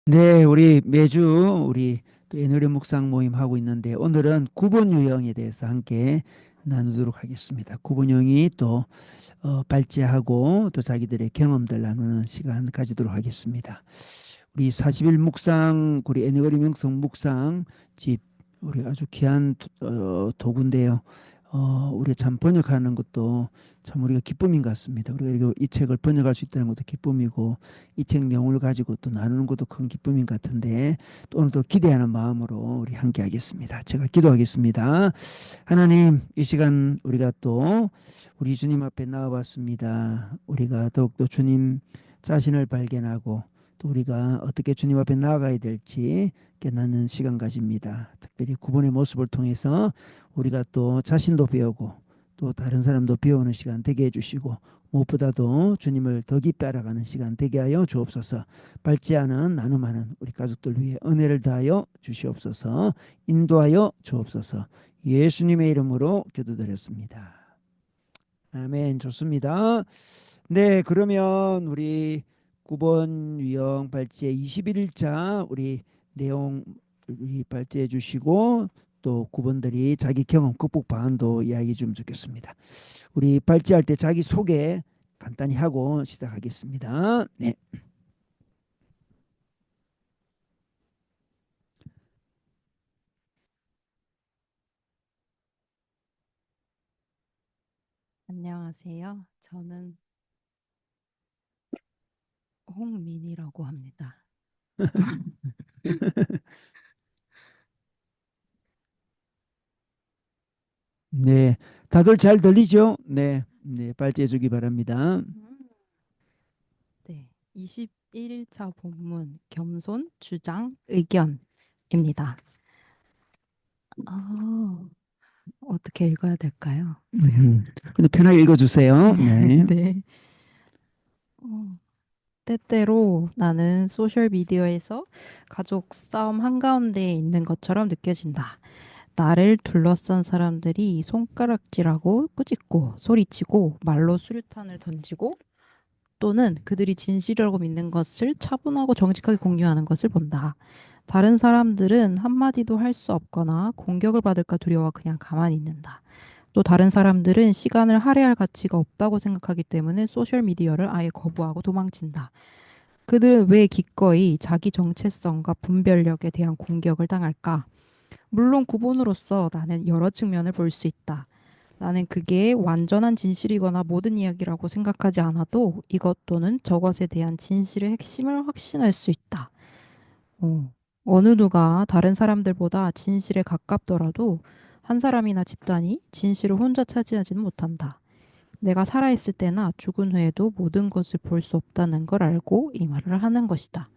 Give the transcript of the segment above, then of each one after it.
네, 우리 매주 우리 또 애누리 묵상 모임 하고 있는데 오늘은 구본 유형에 대해서 함께 나누도록 하겠습니다. 구본 유형이 또 발제하고 또 자기들의 경험들 나누는 시간 가지도록 하겠습니다. 우리 40일 묵상 우리 애누리 명성 묵상 집 우리 아주 귀한 도구인데요. 우리가 참 번역하는 것도 참 우리가 기쁨인 것 같습니다. 우리가 이렇게 이 책을 번역할 수 있다는 것도 기쁨이고 이 책 내용을 가지고 또 나누는 것도 큰 기쁨인 것 같은데 또 오늘 또 기대하는 마음으로 우리 함께 하겠습니다. 제가 기도하겠습니다. 하나님, 이 시간 우리가 또 우리 주님 앞에 나와봤습니다. 우리가 더욱더 주님 자신을 발견하고 또 우리가 어떻게 주님 앞에 나아가야 될지 깨닫는 시간 가집니다. 특별히 구본의 모습을 통해서 우리가 또 자신도 배우고 또 다른 사람도 배우는 시간 되게 해주시고 무엇보다도 주님을 더 깊이 알아가는 시간 되게 하여 주옵소서. 밝지않은 나눔하는 우리 가족들 위해 은혜를 다하여 주시옵소서. 인도하여 주옵소서. 예수님의 이름으로 기도드렸습니다. 아멘. 좋습니다. 네, 그러면 우리 9번 유형 발제 21일차 우리 내용 우리 발제해 주시고 또 9번들이 자기 경험 극복 방안도 이야기 좀 좋겠습니다. 우리 발제할 때 자기 소개 간단히 하고 시작하겠습니다. 네. 안녕하세요. 저는 홍민이라고 합니다. 네. 다들 잘 들리죠? 네. 네, 발제해 주기 바랍니다. 음. 네, 21일차 본문 겸손, 주장, 의견입니다. 아, 어떻게 읽어야 될까요? 근데 편하게 읽어 주세요. 네. 네. 어, 때때로 나는 소셜미디어에서 가족 싸움 한가운데에 있는 것처럼 느껴진다. 나를 둘러싼 사람들이 손가락질하고 꾸짖고 소리치고 말로 수류탄을 던지고 또는 그들이 진실이라고 믿는 것을 차분하고 정직하게 공유하는 것을 본다. 다른 사람들은 한마디도 할 수 없거나 공격을 받을까 두려워 그냥 가만히 있는다. 또 다른 사람들은 시간을 할애할 가치가 없다고 생각하기 때문에 소셜미디어를 아예 거부하고 도망친다. 그들은 왜 기꺼이 자기 정체성과 분별력에 대한 공격을 당할까? 물론 구본으로서 나는 여러 측면을 볼 수 있다. 나는 그게 완전한 진실이거나 모든 이야기라고 생각하지 않아도 이것 또는 저것에 대한 진실의 핵심을 확신할 수 있다. 어, 어느 누가 다른 사람들보다 진실에 가깝더라도 한 사람이나 집단이 진실을 혼자 차지하지는 못한다. 내가 살아있을 때나 죽은 후에도 모든 것을 볼 수 없다는 걸 알고 이 말을 하는 것이다.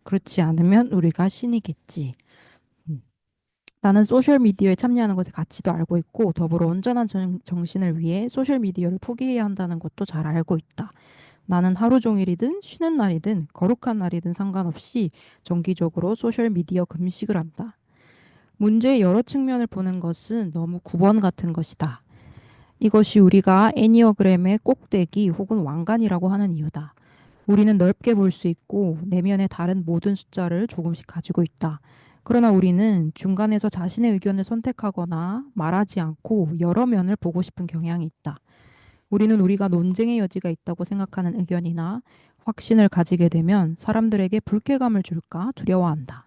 그렇지 않으면 우리가 신이겠지. 음. 나는 소셜미디어에 참여하는 것의 가치도 알고 있고 더불어 온전한 정신을 위해 소셜미디어를 포기해야 한다는 것도 잘 알고 있다. 나는 하루 종일이든 쉬는 날이든 거룩한 날이든 상관없이 정기적으로 소셜미디어 금식을 한다. 문제의 여러 측면을 보는 것은 너무 9번 같은 것이다. 이것이 우리가 애니어그램의 꼭대기 혹은 왕관이라고 하는 이유다. 우리는 넓게 볼 수 있고 내면의 다른 모든 숫자를 조금씩 가지고 있다. 그러나 우리는 중간에서 자신의 의견을 선택하거나 말하지 않고 여러 면을 보고 싶은 경향이 있다. 우리는 우리가 논쟁의 여지가 있다고 생각하는 의견이나 확신을 가지게 되면 사람들에게 불쾌감을 줄까 두려워한다.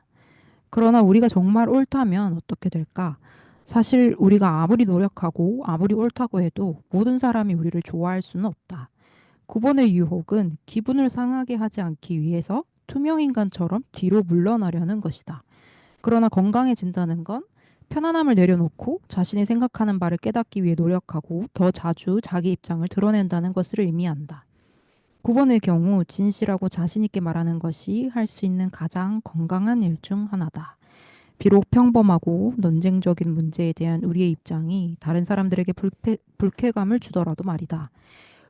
그러나 우리가 정말 옳다면 어떻게 될까? 사실 우리가 아무리 노력하고 아무리 옳다고 해도 모든 사람이 우리를 좋아할 수는 없다. 9번의 유혹은 기분을 상하게 하지 않기 위해서 투명인간처럼 뒤로 물러나려는 것이다. 그러나 건강해진다는 건 편안함을 내려놓고 자신이 생각하는 바를 깨닫기 위해 노력하고 더 자주 자기 입장을 드러낸다는 것을 의미한다. 9번의 경우 진실하고 자신 있게 말하는 것이 할 수 있는 가장 건강한 일 중 하나다. 비록 평범하고 논쟁적인 문제에 대한 우리의 입장이 다른 사람들에게 불쾌감을 주더라도 말이다.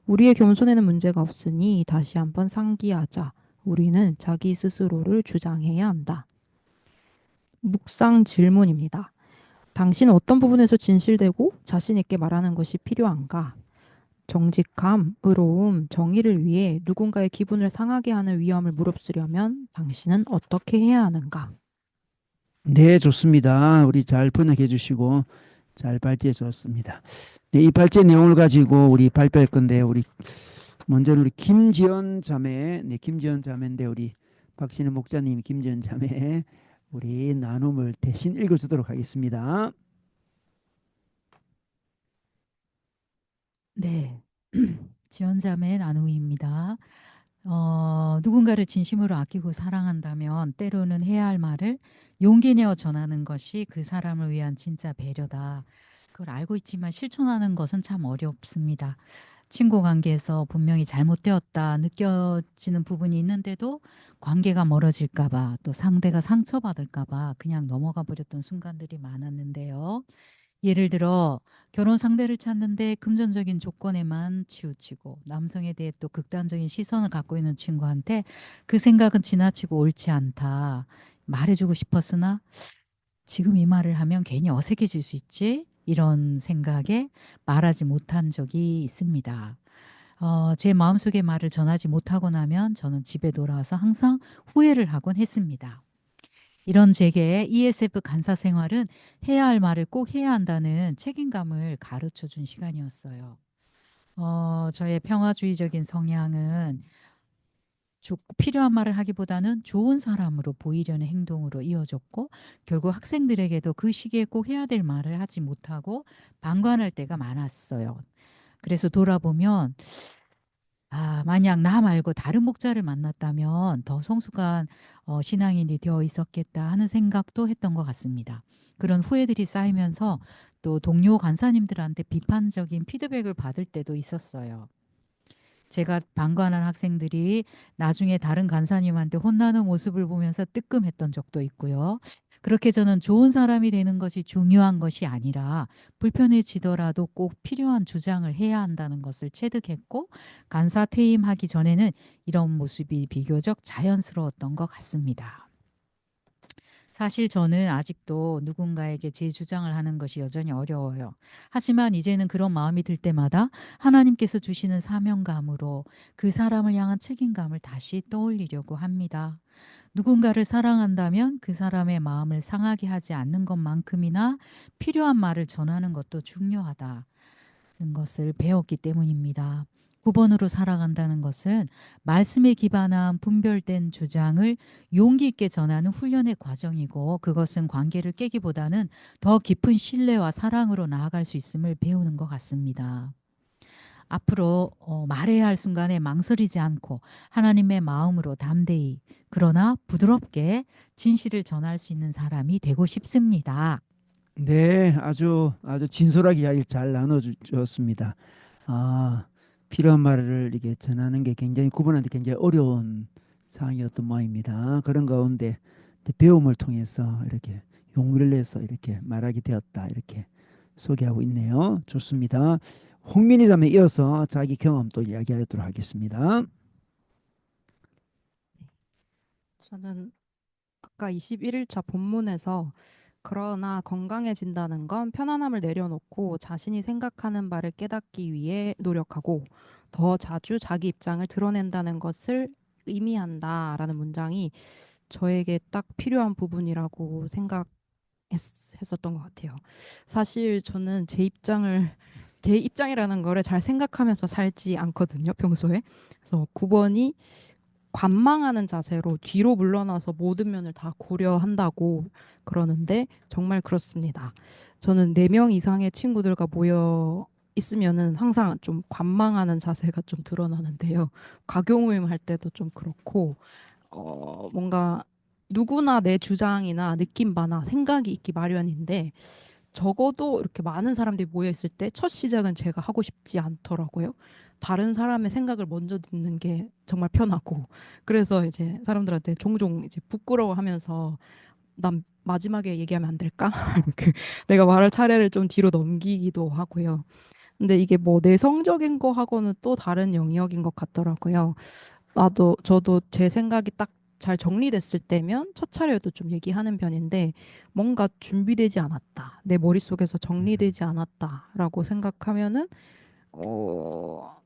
우리의 겸손에는 문제가 없으니 다시 한번 상기하자. 우리는 자기 스스로를 주장해야 한다. 묵상 질문입니다. 당신은 어떤 부분에서 진실되고 자신 있게 말하는 것이 필요한가? 정직함, 의로움, 정의를 위해 누군가의 기분을 상하게 하는 위험을 무릅쓰려면 당신은 어떻게 해야 하는가? 네, 좋습니다. 우리 잘 번역해 주시고 잘 발제해 주었습니다. 네, 이 발제 내용을 가지고 우리 발표할 건데 우리 먼저는 우리 김지연 자매, 네, 김지연 자매인데 우리 박신혜 목사님 김지연 자매 우리 나눔을 대신 읽어주도록 하겠습니다. 네. 지원자매 나눔입니다. 누군가를 진심으로 아끼고 사랑한다면 때로는 해야 할 말을 용기 내어 전하는 것이 그 사람을 위한 진짜 배려다. 그걸 알고 있지만 실천하는 것은 참 어렵습니다. 친구 관계에서 분명히 잘못되었다 느껴지는 부분이 있는데도 관계가 멀어질까 봐 또 상대가 상처받을까 봐 그냥 넘어가 버렸던 순간들이 많았는데요. 예를 들어 결혼 상대를 찾는데 금전적인 조건에만 치우치고 남성에 대해 또 극단적인 시선을 갖고 있는 친구한테 그 생각은 지나치고 옳지 않다. 말해주고 싶었으나 지금 이 말을 하면 괜히 어색해질 수 있지? 이런 생각에 말하지 못한 적이 있습니다. 제 마음속의 말을 전하지 못하고 나면 저는 집에 돌아와서 항상 후회를 하곤 했습니다. 이런 제게 ESF 간사 생활은 해야 할 말을 꼭 해야 한다는 책임감을 가르쳐 준 시간이었어요. 저의 평화주의적인 성향은 필요한 말을 하기보다는 좋은 사람으로 보이려는 행동으로 이어졌고 결국 학생들에게도 그 시기에 꼭 해야 될 말을 하지 못하고 방관할 때가 많았어요. 그래서 돌아보면 만약 나 말고 다른 목자를 만났다면 더 성숙한 신앙인이 되어 있었겠다 하는 생각도 했던 것 같습니다. 그런 후회들이 쌓이면서 또 동료 간사님들한테 비판적인 피드백을 받을 때도 있었어요. 제가 방관한 학생들이 나중에 다른 간사님한테 혼나는 모습을 보면서 뜨끔했던 적도 있고요. 그렇게 저는 좋은 사람이 되는 것이 중요한 것이 아니라 불편해지더라도 꼭 필요한 주장을 해야 한다는 것을 체득했고 간사 퇴임하기 전에는 이런 모습이 비교적 자연스러웠던 것 같습니다. 사실 저는 아직도 누군가에게 제 주장을 하는 것이 여전히 어려워요. 하지만 이제는 그런 마음이 들 때마다 하나님께서 주시는 사명감으로 그 사람을 향한 책임감을 다시 떠올리려고 합니다. 누군가를 사랑한다면 그 사람의 마음을 상하게 하지 않는 것만큼이나 필요한 말을 전하는 것도 중요하다는 것을 배웠기 때문입니다. 9번으로 살아간다는 것은 말씀에 기반한 분별된 주장을 용기 있게 전하는 훈련의 과정이고 그것은 관계를 깨기보다는 더 깊은 신뢰와 사랑으로 나아갈 수 있음을 배우는 것 같습니다. 앞으로 말해야 할 순간에 망설이지 않고 하나님의 마음으로 담대히 그러나 부드럽게 진실을 전할 수 있는 사람이 되고 싶습니다. 네, 아주 진솔하게 이야기를 잘 나눠주셨습니다. 아, 필요한 말을 이렇게 전하는 게 굉장히 구분하는데 굉장히 어려운 상황이었던 모양입니다. 그런 가운데 배움을 통해서 이렇게 용기를 내서 이렇게 말하게 되었다. 이렇게 소개하고 있네요. 좋습니다. 홍민희 자매 이어서 자기 경험 또 이야기하도록 하겠습니다. 저는 아까 21일차 본문에서 그러나 건강해진다는 건 편안함을 내려놓고 자신이 생각하는 바를 깨닫기 위해 노력하고 더 자주 자기 입장을 드러낸다는 것을 의미한다라는 문장이 저에게 딱 필요한 부분이라고 생각했었던 것 같아요. 사실 저는 제 입장이라는 거를 잘 생각하면서 살지 않거든요, 평소에. 그래서 9번이 관망하는 자세로 뒤로 물러나서 모든 면을 다 고려한다고 그러는데 정말 그렇습니다. 저는 4명 이상의 친구들과 모여 있으면은 항상 좀 관망하는 자세가 좀 드러나는데요. 가교 모임 할 때도 좀 그렇고 뭔가 누구나 내 주장이나 느낌 바나 생각이 있기 마련인데 적어도 이렇게 많은 사람들이 모여 있을 때 첫 시작은 제가 하고 싶지 않더라고요. 다른 사람의 생각을 먼저 듣는 게 정말 편하고 그래서 이제 사람들한테 종종 이제 부끄러워하면서 난 마지막에 얘기하면 안 될까? 그 내가 말할 차례를 좀 뒤로 넘기기도 하고요. 근데 이게 뭐 내성적인 거 하고는 또 다른 영역인 것 같더라고요. 저도 제 생각이 딱 잘 정리됐을 때면 첫 차례도 좀 얘기하는 편인데 뭔가 준비되지 않았다. 내 머릿속에서 정리되지 않았다라고 생각하면은 어,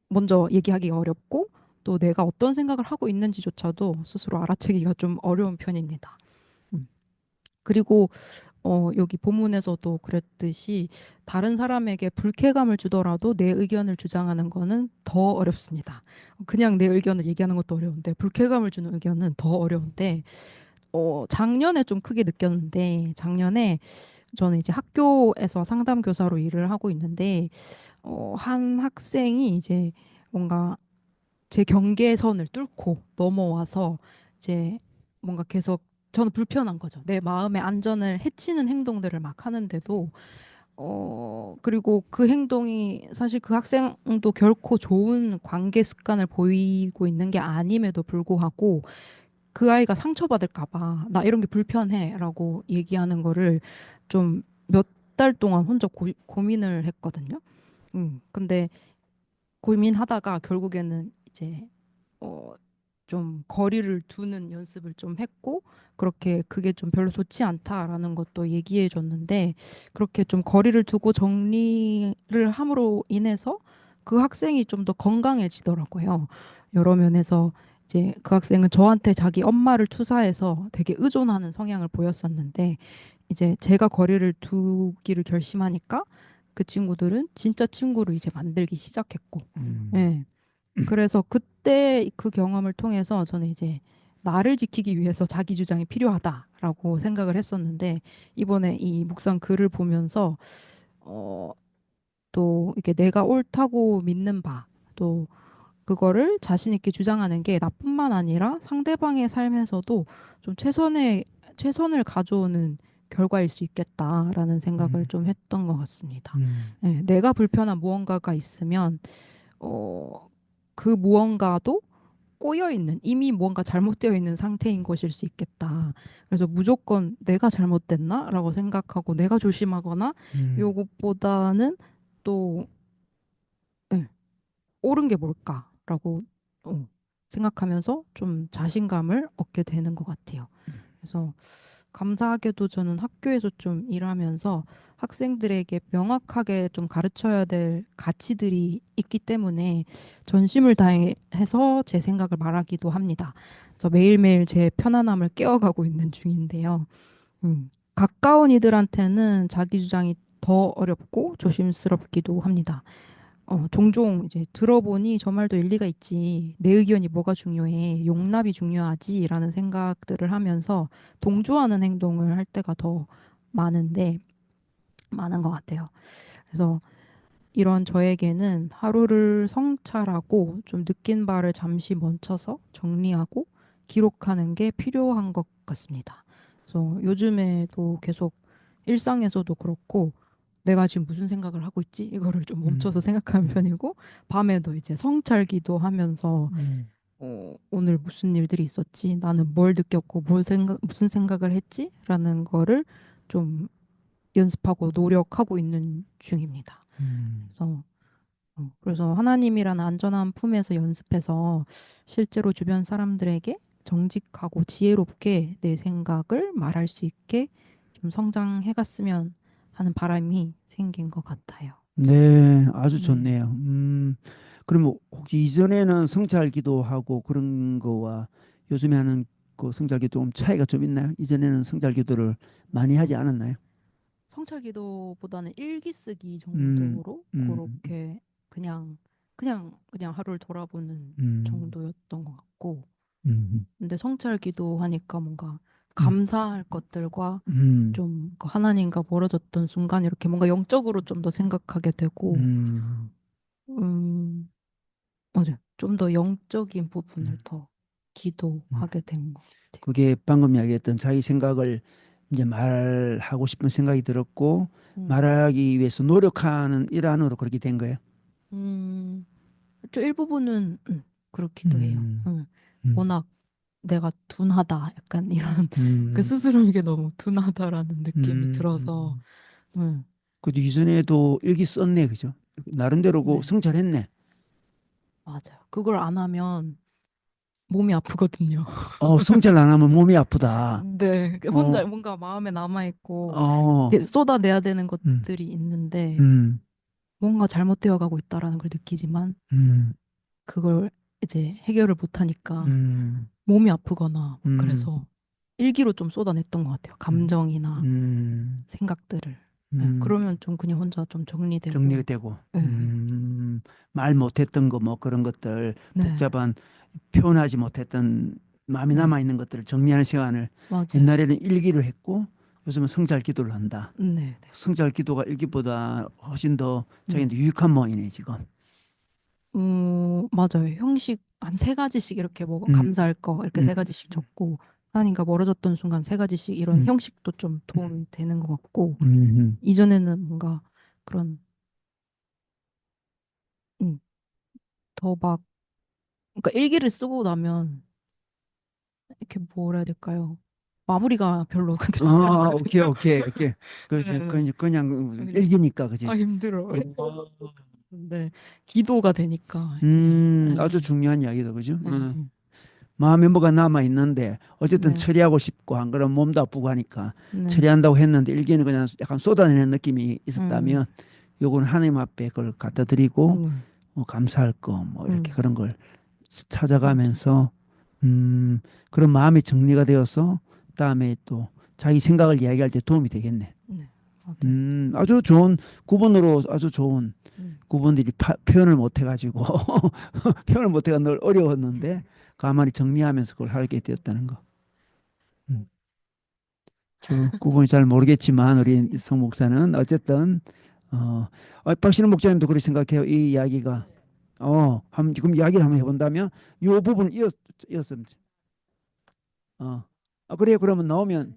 먼저 얘기하기가 어렵고 또 내가 어떤 생각을 하고 있는지조차도 스스로 알아채기가 좀 어려운 편입니다. 음. 그리고 여기 본문에서도 그랬듯이 다른 사람에게 불쾌감을 주더라도 내 의견을 주장하는 거는 더 어렵습니다. 그냥 내 의견을 얘기하는 것도 어려운데 불쾌감을 주는 의견은 더 어려운데 작년에 좀 크게 느꼈는데 작년에 저는 이제 학교에서 상담 교사로 일을 하고 있는데 한 학생이 이제 뭔가 제 경계선을 뚫고 넘어와서 이제 뭔가 계속 저는 불편한 거죠. 내 마음의 안전을 해치는 행동들을 막 하는데도 그리고 그 행동이 사실 그 학생도 결코 좋은 관계 습관을 보이고 있는 게 아님에도 불구하고 그 아이가 상처받을까 봐 나 이런 게 불편해라고 얘기하는 거를 좀 몇 달 동안 혼자 고민을 했거든요. 근데 고민하다가 결국에는 이제 어, 좀 거리를 두는 연습을 좀 했고 그렇게 그게 좀 별로 좋지 않다라는 것도 얘기해 줬는데 그렇게 좀 거리를 두고 정리를 함으로 인해서 그 학생이 좀 더 건강해지더라고요. 여러 면에서 이제 그 학생은 저한테 자기 엄마를 투사해서 되게 의존하는 성향을 보였었는데 이제 제가 거리를 두기를 결심하니까 그 친구들은 진짜 친구를 이제 만들기 시작했고 예. 그래서 그때 그 경험을 통해서 저는 이제 나를 지키기 위해서 자기 주장이 필요하다라고 생각을 했었는데 이번에 이 묵상 글을 보면서 어, 또 이게 내가 옳다고 믿는 바, 또 그거를 자신 있게 주장하는 게 나뿐만 아니라 상대방의 삶에서도 좀 최선을 가져오는 결과일 수 있겠다라는 생각을 음, 좀 했던 것 같습니다. 음, 예, 내가 불편한 무언가가 있으면 어, 그 무언가도 꼬여 있는 이미 무언가 잘못되어 있는 상태인 것일 수 있겠다. 그래서 무조건 내가 잘못됐나라고 생각하고 내가 조심하거나 음, 요것보다는 또 예, 옳은 게 뭘까라고 어, 생각하면서 좀 자신감을 얻게 되는 것 같아요. 그래서 감사하게도 저는 학교에서 좀 일하면서 학생들에게 명확하게 좀 가르쳐야 될 가치들이 있기 때문에 전심을 다해서 제 생각을 말하기도 합니다. 그래서 매일매일 제 편안함을 깨워가고 있는 중인데요. 가까운 이들한테는 자기 주장이 더 어렵고 조심스럽기도 합니다. 종종 이제 들어보니 저 말도 일리가 있지. 내 의견이 뭐가 중요해. 용납이 중요하지라는 생각들을 하면서 동조하는 행동을 할 때가 더 많은데, 많은 것 같아요. 그래서 이런 저에게는 하루를 성찰하고 좀 느낀 바를 잠시 멈춰서 정리하고 기록하는 게 필요한 것 같습니다. 그래서 요즘에도 계속 일상에서도 그렇고 내가 지금 무슨 생각을 하고 있지? 이거를 좀 멈춰서 음, 생각하는 음, 편이고 밤에도 이제 성찰기도 하면서 음, 오늘 무슨 일들이 있었지? 나는 뭘 느꼈고 무슨 생각을 했지? 라는 거를 좀 연습하고 노력하고 있는 중입니다. 음, 그래서 하나님이라는 안전한 품에서 연습해서 실제로 주변 사람들에게 정직하고 지혜롭게 내 생각을 말할 수 있게 좀 성장해 갔으면 하는 바람이 생긴 것 같아요. 네, 아주 네. 좋네요. 그러면 혹시 이전에는 성찰 기도하고 그런 거와 요즘에 하는 그 성찰 기도 좀 차이가 좀 있나요? 이전에는 성찰 기도를 많이 하지 않았나요? 성찰 기도보다는 일기 쓰기 음, 정도로 음, 그렇게 그냥 그냥 하루를 돌아보는 음, 정도였던 것 같고 음, 근데 성찰 기도하니까 뭔가 음, 감사할 것들과 음, 좀그 하나님과 멀어졌던 순간 이렇게 뭔가 영적으로 좀 더 생각하게 되고 음, 음 맞아요. 좀 더 영적인 부분을 음, 더 음. 기도하게 된 것 같아요. 그게 방금 이야기했던 자기 생각을 이제 말하고 싶은 생각이 들었고 음, 말하기 위해서 노력하는 일환으로 그렇게 된 거예요. 저 일부분은 그렇기도 해요. 음, 음, 워낙 내가 둔하다 약간 이런 그 음, 스스로에게 너무 둔하다라는 느낌이 음. 들어서 음, 그래도 이전에도 일기 썼네, 그죠? 나름대로 그 네 성찰했네. 맞아요. 그걸 안 하면 몸이 아프거든요. 성찰 안 하면 몸이 아프다. 네, 어, 혼자 뭔가 마음에 남아 있고 어, 쏟아내야 되는 음, 것들이 있는데 음, 뭔가 잘못되어 가고 있다라는 걸 느끼지만 음, 그걸 이제 해결을 못하니까 음, 몸이 아프거나 막 음, 그래서 일기로 좀 쏟아냈던 것 같아요. 음, 감정이나 음, 생각들을. 예, 음. 그러면 좀 그냥 혼자 좀 정리가 정리되고. 되고, 예, 예. 말 못했던 거 뭐 그런 것들 네, 복잡한 표현하지 못했던 마음이 네, 남아 있는 것들을 정리하는 시간을 맞아요. 옛날에는 일기로 했고 요즘은 성찰 기도를 한다. 네, 네, 성찰 기도가 일기보다 훨씬 더 네. 자기한테 유익한 모양이네 지금. 맞아요. 형식 한 세 가지씩 이렇게 뭐 음, 감사할 거 이렇게 음, 세 가지씩 적고 하니까 멀어졌던 순간 세 가지씩 이런 음, 형식도 좀 도움이 되는 것 같고 음, 이전에는 뭔가 그런 음, 더 막 그러니까 일기를 쓰고 나면 이렇게 뭐라 해야 될까요? 마무리가 별로 그렇게 좋지 오케이, 않거든요. 오케이, 오케이. 그렇지. 네, 그냥 그냥 일기니까, 그지? 힘들어. 어, 근데 기도가 되니까 이제 아주 중요한 이야기다, 그죠? 네, 마음에 뭐가 남아 있는데 어쨌든 네, 처리하고 싶고 안 그러면 몸도 아프고 하니까 네, 처리한다고 했는데 일기는 그냥 약간 쏟아내는 느낌이 네, 있었다면 요거는 하나님 앞에 그걸 갖다 드리고 네, 뭐 감사할 거 뭐 이렇게 음, 그런 걸 맞아요. 찾아가면서 그런 마음이 정리가 되어서 다음에 또 자기 생각을 이야기할 때 도움이 되겠네. 네, 맞아요. 아주 좋은 구본으로 아주 좋은 음. 구본들이 표현을 못 해가지고 표현을 못 해가 늘 어려웠는데 가만히 정리하면서 그걸 하게 되었다는 거. 음. 저 구분이 잘 모르겠지만 우리 성 목사는 어쨌든 박신호 목사님도 그렇게 생각해요. 이 이야기가 지금 이야기를 한번 해본다면 이 부분 이었으면 어, 그래요. 그러면 나오면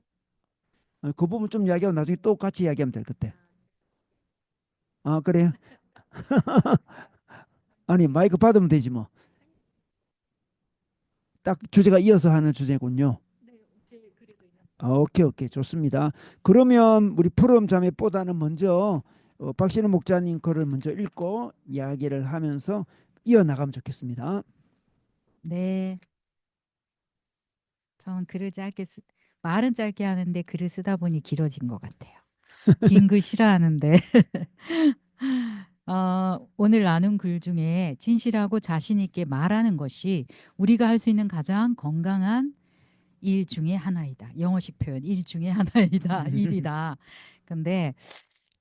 그 부분 좀 이야기하고 나중에 또 같이 이야기하면 될 것 같아. 그래요. 아니 마이크 받으면 되지 뭐. 딱 주제가 이어서 하는 주제군요. 오케이, 오케이. 좋습니다. 그러면 우리 푸른 자매보다는 먼저 박신호 목자님 거를 먼저 읽고 이야기를 하면서 이어나가면 좋겠습니다. 네. 저는 말은 짧게 하는데 글을 쓰다 보니 길어진 것 같아요. 긴 글 싫어하는데. 오늘 나눈 글 중에 진실하고 자신 있게 말하는 것이 우리가 할 수 있는 가장 건강한 일 중에 하나이다. 영어식 표현 일 중에 하나이다. 일이다. 근데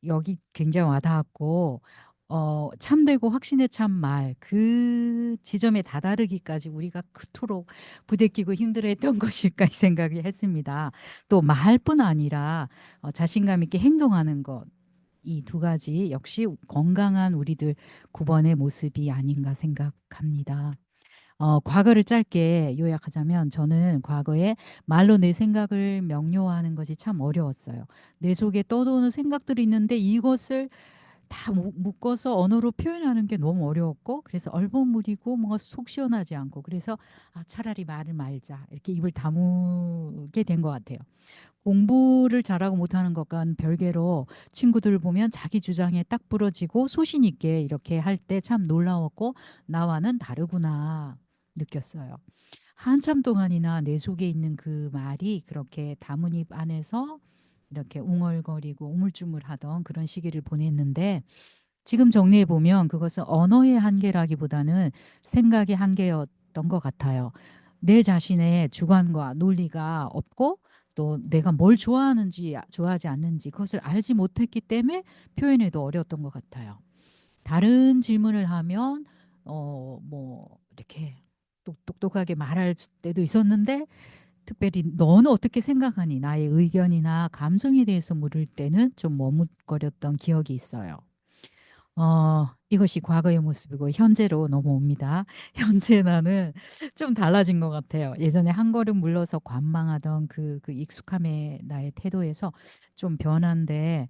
여기 굉장히 와닿았고 참되고 확신에 찬 말 그 지점에 다다르기까지 우리가 그토록 부대끼고 힘들어했던 것일까 이 생각이 했습니다. 또 말뿐 아니라 자신감 있게 행동하는 것 이 두 가지 역시 건강한 우리들 9번의 모습이 아닌가 생각합니다. 과거를 짧게 요약하자면 저는 과거에 말로 내 생각을 명료화하는 것이 참 어려웠어요. 내 속에 떠도는 생각들이 있는데 이것을 다 묶어서 언어로 표현하는 게 너무 어려웠고 그래서 얼버무리고 뭔가 속 시원하지 않고 그래서 차라리 말을 말자 이렇게 입을 다무게 된 것 같아요. 공부를 잘하고 못하는 것과는 별개로 친구들 보면 자기 주장에 딱 부러지고 소신 있게 이렇게 할 때 참 놀라웠고 나와는 다르구나 느꼈어요. 한참 동안이나 내 속에 있는 그 말이 그렇게 다문입 안에서 이렇게 웅얼거리고 우물쭈물하던 그런 시기를 보냈는데 지금 정리해 보면 그것은 언어의 한계라기보다는 생각의 한계였던 것 같아요. 내 자신의 주관과 논리가 없고 또 내가 뭘 좋아하는지 좋아하지 않는지 그것을 알지 못했기 때문에 표현에도 어려웠던 것 같아요. 다른 질문을 하면 뭐 이렇게 똑똑하게 말할 때도 있었는데 특별히 너는 어떻게 생각하니? 나의 의견이나 감정에 대해서 물을 때는 좀 머뭇거렸던 기억이 있어요. 이것이 과거의 모습이고 현재로 넘어옵니다. 현재 나는 좀 달라진 것 같아요. 예전에 한 걸음 물러서 관망하던 그 익숙함의 나의 태도에서 좀 변한데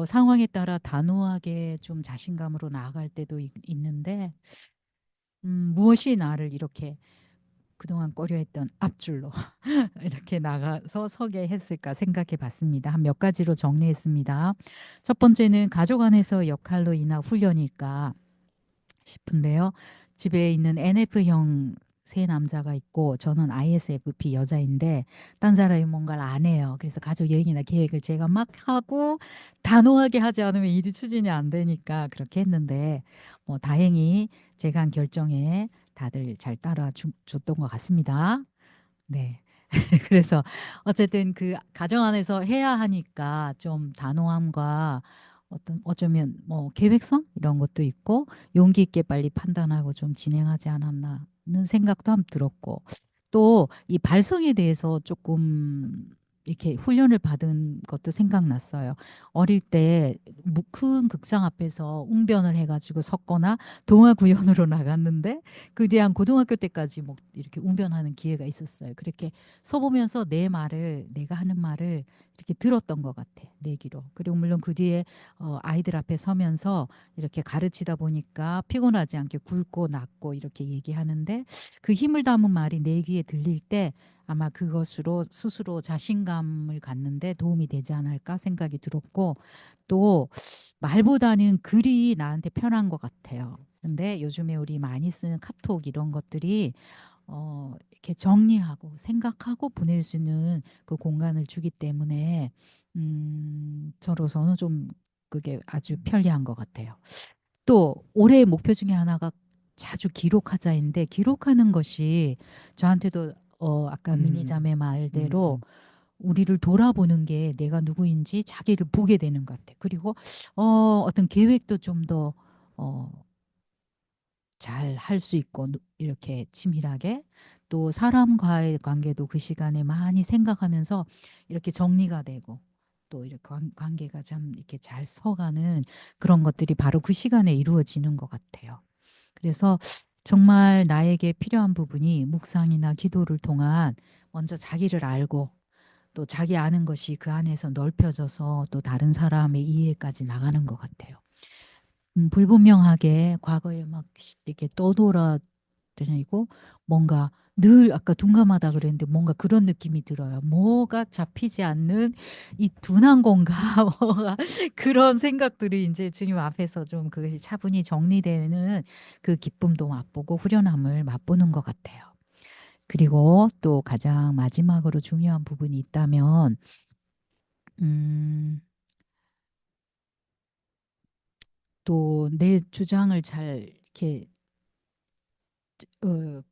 상황에 따라 단호하게 좀 자신감으로 나아갈 때도 있는데 무엇이 나를 이렇게 그동안 꺼려했던 앞줄로 이렇게 나가서 서게 했을까 생각해 봤습니다. 한 몇 가지로 정리했습니다. 첫 번째는 가족 안에서 역할로 인한 훈련일까 싶은데요. 집에 있는 NF형 세 남자가 있고 저는 ISFP 여자인데 딴 사람이 뭔가를 안 해요. 그래서 가족 여행이나 계획을 제가 막 하고 단호하게 하지 않으면 일이 추진이 안 되니까 그렇게 했는데 뭐 다행히 제가 한 결정에 다들 잘 줬던 것 같습니다. 네. 그래서 어쨌든 그 가정 안에서 해야 하니까 좀 단호함과 어쩌면 뭐 계획성 이런 것도 있고 용기 있게 빨리 판단하고 좀 진행하지 않았나는 생각도 한번 들었고 또 이 발성에 대해서 조금 이렇게 훈련을 받은 것도 생각났어요. 어릴 때 큰 극장 앞에서 웅변을 해가지고 섰거나 동화 구연으로 나갔는데 그 뒤에 한 고등학교 때까지 뭐 이렇게 웅변하는 기회가 있었어요. 그렇게 서보면서 내가 하는 말을 이렇게 들었던 것 같아, 내기로. 그리고 물론 그 뒤에 아이들 앞에 서면서 이렇게 가르치다 보니까 피곤하지 않게 굵고 낮고 이렇게 얘기하는데 그 힘을 담은 말이 내 귀에 들릴 때 아마 그것으로 스스로 자신감을 갖는데 도움이 되지 않을까 생각이 들었고 또 말보다는 글이 나한테 편한 것 같아요. 근데 요즘에 우리 많이 쓰는 카톡 이런 것들이 이렇게 정리하고 생각하고 보낼 수 있는 그 공간을 주기 때문에 저로서는 좀 그게 아주 편리한 것 같아요. 또 올해의 목표 중에 하나가 자주 기록하자인데 기록하는 것이 저한테도 아까 미니 음, 자매 음, 말대로 우리를 돌아보는 게 내가 누구인지 자기를 보게 되는 것 같아. 그리고 어떤 계획도 좀 더 잘 할 수 있고 이렇게 치밀하게 또 사람과의 관계도 그 시간에 많이 생각하면서 이렇게 정리가 되고 또 이렇게 관계가 참 이렇게 잘 서가는 그런 것들이 바로 그 시간에 이루어지는 것 같아요. 그래서 정말 나에게 필요한 부분이 묵상이나 기도를 통한 먼저 자기를 알고 또 자기 아는 것이 그 안에서 넓혀져서 또 다른 사람의 이해까지 나가는 것 같아요. 불분명하게 과거에 막 이렇게 떠돌아다니고 뭔가 늘 아까 둔감하다 그랬는데 뭔가 그런 느낌이 들어요. 뭐가 잡히지 않는 이 둔한 건가 뭐가 그런 생각들이 이제 주님 앞에서 좀 그것이 차분히 정리되는 그 기쁨도 맛보고 후련함을 맛보는 것 같아요. 그리고 또 가장 마지막으로 중요한 부분이 있다면 음, 또 내 주장을 잘 이렇게 어,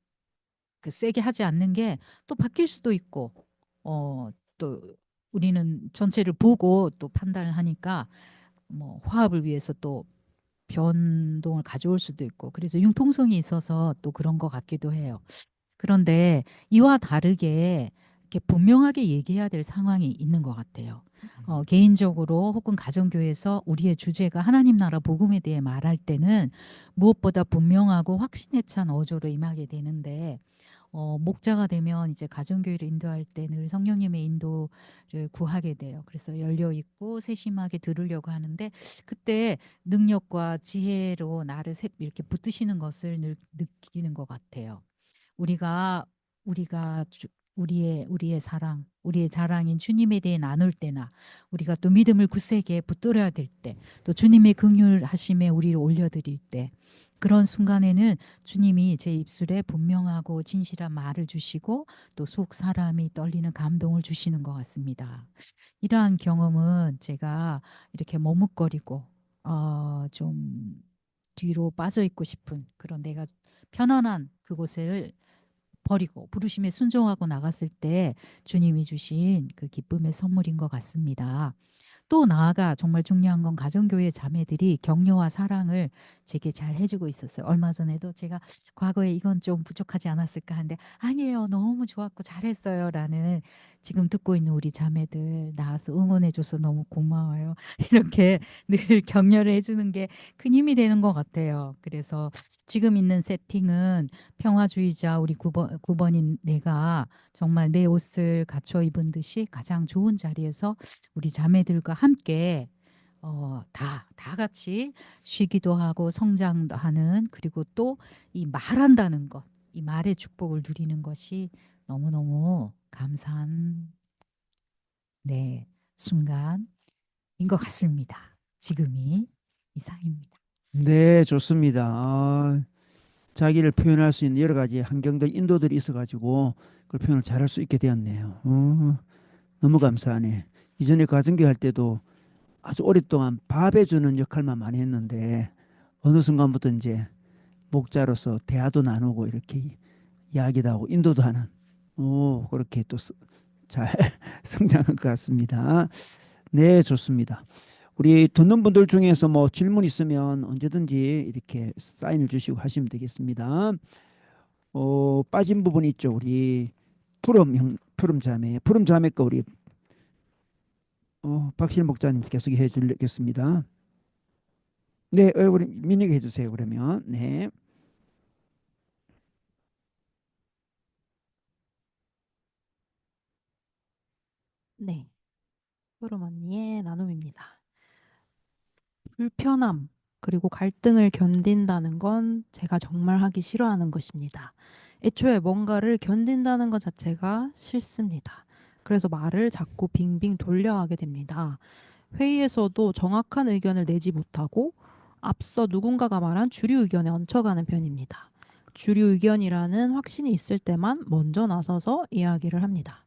그 세게 하지 않는 게 또 바뀔 수도 있고 또 우리는 전체를 보고 또 판단을 하니까 뭐 화합을 위해서 또 변동을 가져올 수도 있고 그래서 융통성이 있어서 또 그런 것 같기도 해요. 그런데 이와 다르게 이렇게 분명하게 얘기해야 될 상황이 있는 것 같아요. 개인적으로 혹은 가정교회에서 우리의 주제가 하나님 나라 복음에 대해 말할 때는 무엇보다 분명하고 확신에 찬 어조로 임하게 되는데 목자가 되면 이제 가정교회를 인도할 때 늘 성령님의 인도를 구하게 돼요. 그래서 열려 있고 세심하게 들으려고 하는데 그때 능력과 지혜로 나를 이렇게 붙드시는 것을 늘 느끼는 것 같아요. 우리가 우리가 우리의 사랑, 우리의 자랑인 주님에 대해 나눌 때나 우리가 또 믿음을 굳세게 붙들어야 될 때, 또 주님의 긍휼하심에 우리를 올려드릴 때 그런 순간에는 주님이 제 입술에 분명하고 진실한 말을 주시고 또 속 사람이 떨리는 감동을 주시는 것 같습니다. 이러한 경험은 제가 이렇게 머뭇거리고 좀 뒤로 빠져 있고 싶은 그런 내가 편안한 그곳을 버리고 부르심에 순종하고 나갔을 때 주님이 주신 그 기쁨의 선물인 것 같습니다. 또 나아가 정말 중요한 건 가정교회 자매들이 격려와 사랑을 제게 잘 해주고 있었어요. 얼마 전에도 제가 과거에 이건 좀 부족하지 않았을까 하는데 아니에요. 너무 좋았고 잘했어요. 라는 지금 듣고 있는 우리 자매들 나와서 응원해줘서 너무 고마워요. 이렇게 늘 격려를 해주는 게 큰 힘이 되는 것 같아요. 그래서 지금 있는 세팅은 평화주의자 우리 9번인 내가 정말 내 옷을 갖춰 입은 듯이 가장 좋은 자리에서 우리 자매들과 함께 다 같이 쉬기도 하고 성장도 하는 그리고 또 이 말한다는 것, 이 말의 축복을 누리는 것이 너무너무 감사한 네, 순간인 것 같습니다. 지금이 이상입니다. 네, 좋습니다. 자기를 표현할 수 있는 여러 가지 환경들, 인도들이 있어가지고 그걸 표현을 잘할 수 있게 되었네요. 너무 감사하네. 이전에 가정교육 할 때도 아주 오랫동안 밥해주는 역할만 많이 했는데 어느 순간부터 이제 목자로서 대화도 나누고 이렇게 이야기도 하고 인도도 하는 그렇게 또 잘 성장한 것 같습니다. 네, 좋습니다. 우리 듣는 분들 중에서 뭐 질문 있으면 언제든지 이렇게 사인을 주시고 하시면 되겠습니다. 빠진 부분 있죠. 우리 푸름 자매 거 우리 박실 목자님 계속 해 주겠습니다. 네, 우리 민희가 해주세요. 그러면 네, 네. 푸름 언니의 나눔입니다. 불편함, 그리고 갈등을 견딘다는 건 제가 정말 하기 싫어하는 것입니다. 애초에 뭔가를 견딘다는 것 자체가 싫습니다. 그래서 말을 자꾸 빙빙 돌려 하게 됩니다. 회의에서도 정확한 의견을 내지 못하고 앞서 누군가가 말한 주류 의견에 얹혀가는 편입니다. 주류 의견이라는 확신이 있을 때만 먼저 나서서 이야기를 합니다.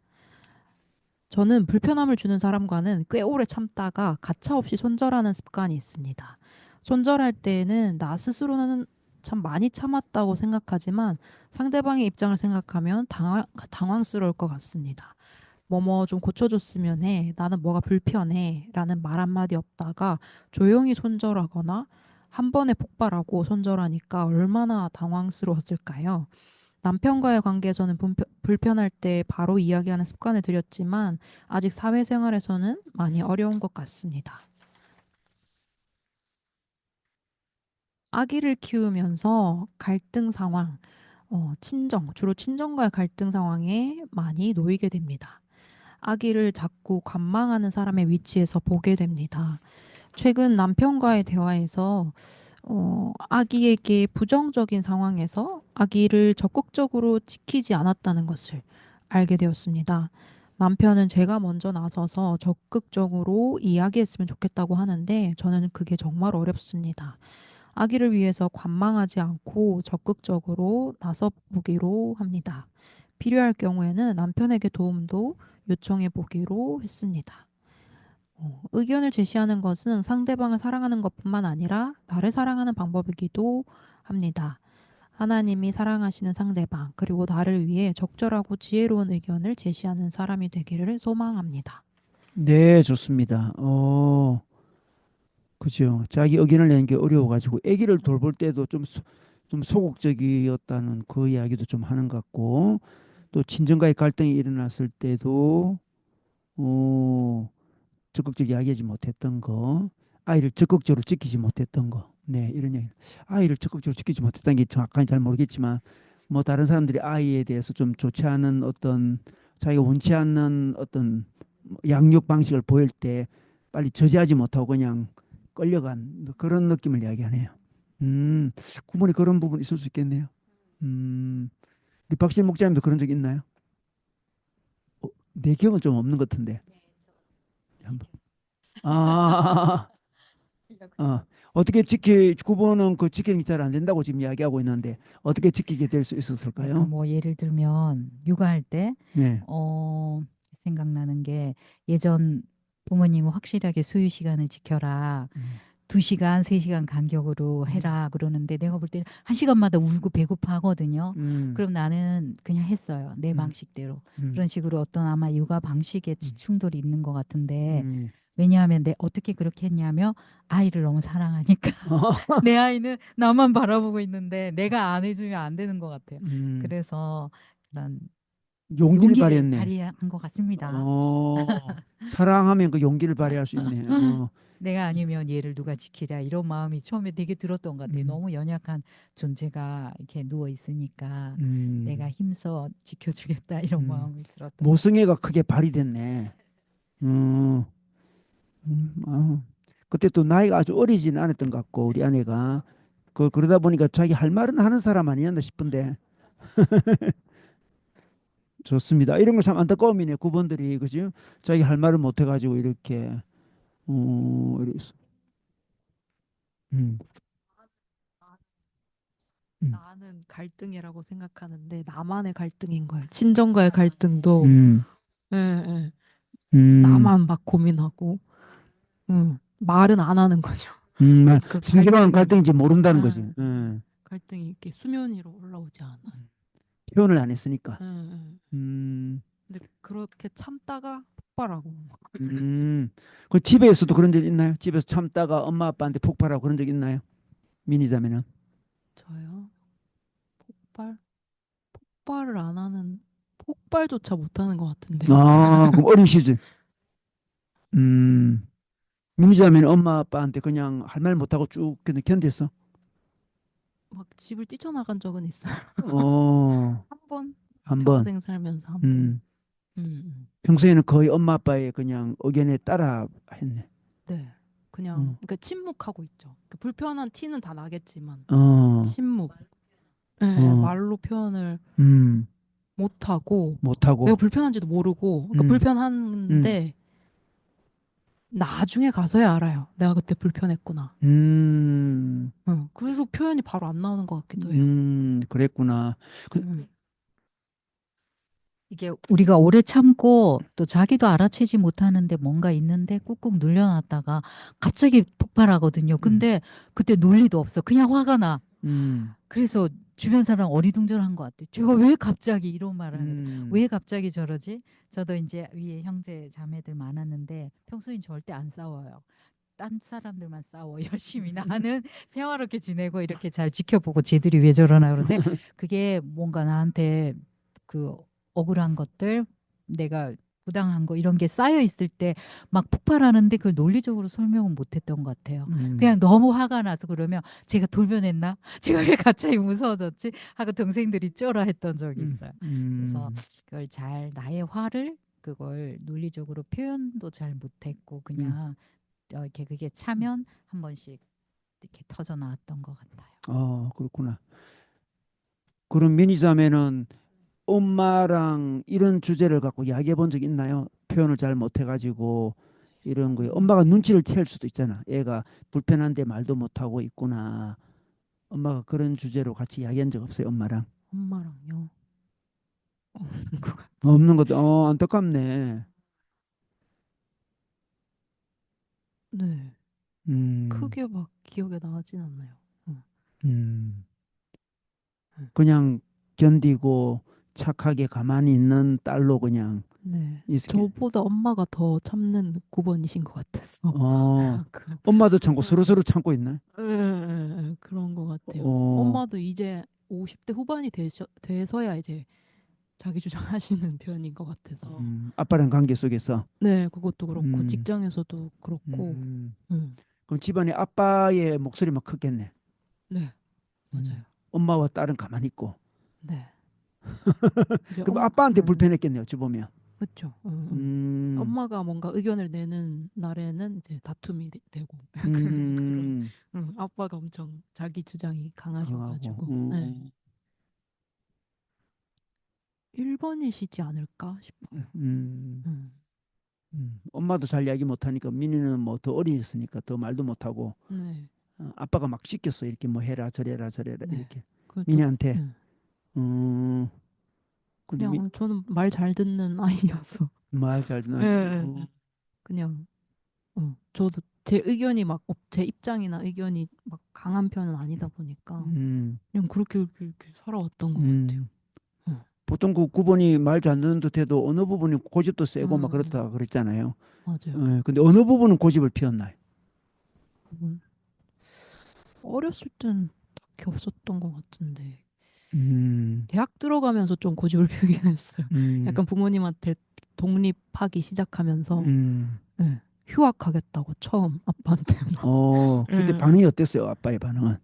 저는 불편함을 주는 사람과는 꽤 오래 참다가 가차없이 손절하는 습관이 있습니다. 손절할 때에는 나 스스로는 참 많이 참았다고 생각하지만 상대방의 입장을 생각하면 당황스러울 것 같습니다. 뭐뭐 좀 고쳐줬으면 해. 나는 뭐가 불편해. 라는 말 한마디 없다가 조용히 손절하거나 한 번에 폭발하고 손절하니까 얼마나 당황스러웠을까요? 남편과의 관계에서는 불편할 때 바로 이야기하는 습관을 들였지만 아직 사회생활에서는 많이 어려운 것 같습니다. 아기를 키우면서 갈등 상황, 주로 친정과의 갈등 상황에 많이 놓이게 됩니다. 아기를 자꾸 관망하는 사람의 위치에서 보게 됩니다. 최근 남편과의 대화에서 아기에게 부정적인 상황에서 아기를 적극적으로 지키지 않았다는 것을 알게 되었습니다. 남편은 제가 먼저 나서서 적극적으로 이야기했으면 좋겠다고 하는데 저는 그게 정말 어렵습니다. 아기를 위해서 관망하지 않고 적극적으로 나서 보기로 합니다. 필요할 경우에는 남편에게 도움도 요청해 보기로 했습니다. 의견을 제시하는 것은 상대방을 사랑하는 것뿐만 아니라 나를 사랑하는 방법이기도 합니다. 하나님이 사랑하시는 상대방, 그리고 나를 위해 적절하고 지혜로운 의견을 제시하는 사람이 되기를 소망합니다. 네, 좋습니다. 그죠. 자기 의견을 내는 게 어려워가지고 아기를 돌볼 때도 좀 소극적이었다는 그 이야기도 좀 하는 것 같고 또 친정과의 갈등이 일어났을 때도 어, 적극적으로 이야기하지 못했던 거, 아이를 적극적으로 지키지 못했던 거, 네, 이런 얘기. 아이를 적극적으로 지키지 못했다는 게 정확하게 잘 모르겠지만, 뭐 다른 사람들이 아이에 대해서 좀 좋지 않은 어떤 자기가 원치 않는 어떤 양육 방식을 보일 때 빨리 저지하지 못하고 그냥 끌려간 그런 느낌을 이야기하네요. 음, 구분이 그런 부분 있을 수 있겠네요. 우리 박신 목자님도 그런 적 있나요? 내 기억은 좀 없는 것 같은데. 한번. 아, 어떻게 구분은 그 지키는 게 잘 안 된다고 지금 이야기하고 있는데 어떻게 지키게 될 수 그러니까 있었을까요? 뭐 예를 들면 육아할 때 네. 어, 생각나는 게 예전 부모님은 확실하게 수유 시간을 지켜라. 음, 2시간, 3시간 간격으로 음, 해라 그러는데 내가 볼 때는 1시간마다 울고 배고파 하거든요. 음, 그럼 나는 그냥 했어요. 내 음, 방식대로. 음, 그런 식으로 어떤 아마 육아 방식에 음, 충돌이 있는 것 같은데 음. 왜냐하면 내 어떻게 그렇게 했냐면 아이를 너무 사랑하니까 내 아이는 나만 바라보고 있는데 내가 안 해주면 안 되는 것 같아요. 음, 그래서 그런 용기를 용기를 발휘했네. 발휘한 것 같습니다. 사랑하면 그 용기를 발휘할 수 있네. 내가 아니면 얘를 누가 지키랴 이런 마음이 처음에 되게 들었던 것 같아요. 음, 너무 연약한 존재가 이렇게 누워 있으니까 내가 음, 힘써 지켜주겠다 이런 음. 마음이 들었던 것 같아요. 모성애가 크게 발휘됐네. 음, 아. 그때 또 나이가 아주 어리지는 않았던 것 같고 우리 아내가 그러다 보니까 자기 할 말은 하는 사람 아니었나 싶은데 좋습니다. 이런 거 참 안타까움이네. 구본들이 그지? 자기 할 말을 못 해가지고 이렇게 이렇게 음, 음. 나는 갈등이라고 생각하는데 나만의 갈등인 거예요. 친정과의 갈등도 음. 예, 예. 음. 나만 막 고민하고 말은 안 하는 거죠. 그 상대방은 갈등이 갈등인지 모른다는 거지. 예, 갈등이 이렇게 수면 위로 올라오지 않아요. 표현을 안 했으니까. 예, 예. 음. 근데 그렇게 참다가 폭발하고 음. 그 집에서도 그런 적 있나요? 집에서 참다가 엄마 아빠한테 폭발하고 그런 적 있나요? 미니자매는? 저요. 폭발? 폭발을 안 하는 폭발조차 못 하는 것 같은데요. 그럼 어린 시절. 음. 미니자매는 엄마 아빠한테 그냥 할 말 못하고 쭉 그냥 견뎠어? 막 집을 뛰쳐나간 적은 있어요. 어, 한 번, 한 번. 평생 살면서 한 번. 음. 음. 평소에는 거의 엄마 아빠의 그냥 의견에 따라 했네. 네. 그냥 어. 그러니까 침묵하고 있죠. 그 불편한 티는 다 나겠지만 어. 침묵. 네, 어. 말로 표현을 음. 못 하고 내가 못하고. 불편한지도 모르고 그러니까 음. 음. 불편한데 나중에 가서야 알아요. 내가 그때 불편했구나. 음. 그래서 표현이 바로 안 나오는 것 같기도 해요. 그랬구나. 그, 음. 이게 우리가 오래 참고 또 자기도 알아채지 못하는데 뭔가 있는데 꾹꾹 눌려놨다가 갑자기 폭발하거든요. 근데 그때 논리도 없어. 그냥 화가 나. 음. 그래서 주변 사람 어리둥절한 것 같아요. 제가 왜 갑자기 이런 말을 하는 거지? 음. 왜 갑자기 저러지? 저도 이제 위에 형제 자매들 많았는데 평소엔 절대 안 싸워요. 딴 사람들만 싸워 열심히 나는 평화롭게 지내고 이렇게 잘 지켜보고 쟤들이 왜 저러나 그런데 그게 뭔가 나한테 그 억울한 것들 내가 부당한 거 이런 게 쌓여 있을 때 막 폭발하는데 그걸 논리적으로 설명은 못했던 것 같아요. 음. 그냥 너무 화가 나서 그러면 제가 돌변했나? 제가 왜 갑자기 무서워졌지? 하고 동생들이 쫄아 했던 적이 음. 있어요. 그래서 음. 그걸 잘 나의 화를 그걸 논리적으로 표현도 잘 못했고 음. 그냥 이렇게 그게 차면 한 번씩 이렇게 터져 나왔던 것 같아요. 그렇구나. 그럼 미니자매는 엄마랑 이런 주제를 갖고 이야기해 본 적 있나요? 표현을 잘 못해가지고 이런 거에 엄마가 눈치를 챌 수도 있잖아. 애가 불편한데 말도 못하고 있구나. 엄마가 그런 주제로 같이 이야기한 적 없어요, 엄마랑? 엄마랑요. 없는 것 같아. 없는 것도, 안타깝네. 네. 음. 크게 막 기억에 나진 않아요. 음. 응. 그냥 견디고 착하게 가만히 있는 딸로 그냥 네. 있게. 저보다 엄마가 더 참는 9번이신 것 같아서. 어, 그, 엄마도 참고 응. 서로서로 참고 있나? 그런 것 같아요. 어, 엄마도 이제 50대 후반이 돼서야 이제 자기 주장하시는 편인 것 같아서. 아빠랑 관계 속에서. 네, 그것도 그렇고 음. 직장에서도 그렇고. 음. 음, 그럼 집안에 아빠의 목소리만 크겠네. 네, 음. 맞아요. 엄마와 딸은 가만히 있고. 네, 이제 그럼 아빠한테 불편했겠네요, 어찌 보면. 그렇죠. 음. 엄마가 뭔가 의견을 내는 날에는 이제 다툼이 되고 그런. 음. 아빠가 엄청 자기 주장이 강하고. 강하셔가지고. 네. 1번이시지 않을까 싶어요. 음. 음. 엄마도 잘 이야기 못하니까 민이는 뭐 더 어리니까 더 말도 못하고 네, 아빠가 막 시켰어 이렇게 뭐 해라 저래라 저래라 네. 이렇게 그래도 민이한테. 음. 근데 그냥 저는 말 잘 듣는 아이여서. 말 잘 듣는. 예, 그냥 저도 제 의견이 막 제 입장이나 의견이 막 강한 편은 아니다 보니까 음. 그냥 그렇게 살아왔던 것 같아요. 음. 어, 보통 그 구본이 말 잘 듣는 듯해도 어느 부분이 고집도 세고 막 그렇다 그랬잖아요. 맞아요. 근데 어느 부분은 고집을 피웠나요? 그분 어렸을 땐 딱히 없었던 것 같은데 음. 대학 들어가면서 좀 고집을 피우긴 했어요. 음. 약간 부모님한테 독립하기 시작하면서 음. 예, 휴학하겠다고 처음 아빠한테 막 그때 예, 반응이 어땠어요? 아빠의 반응은?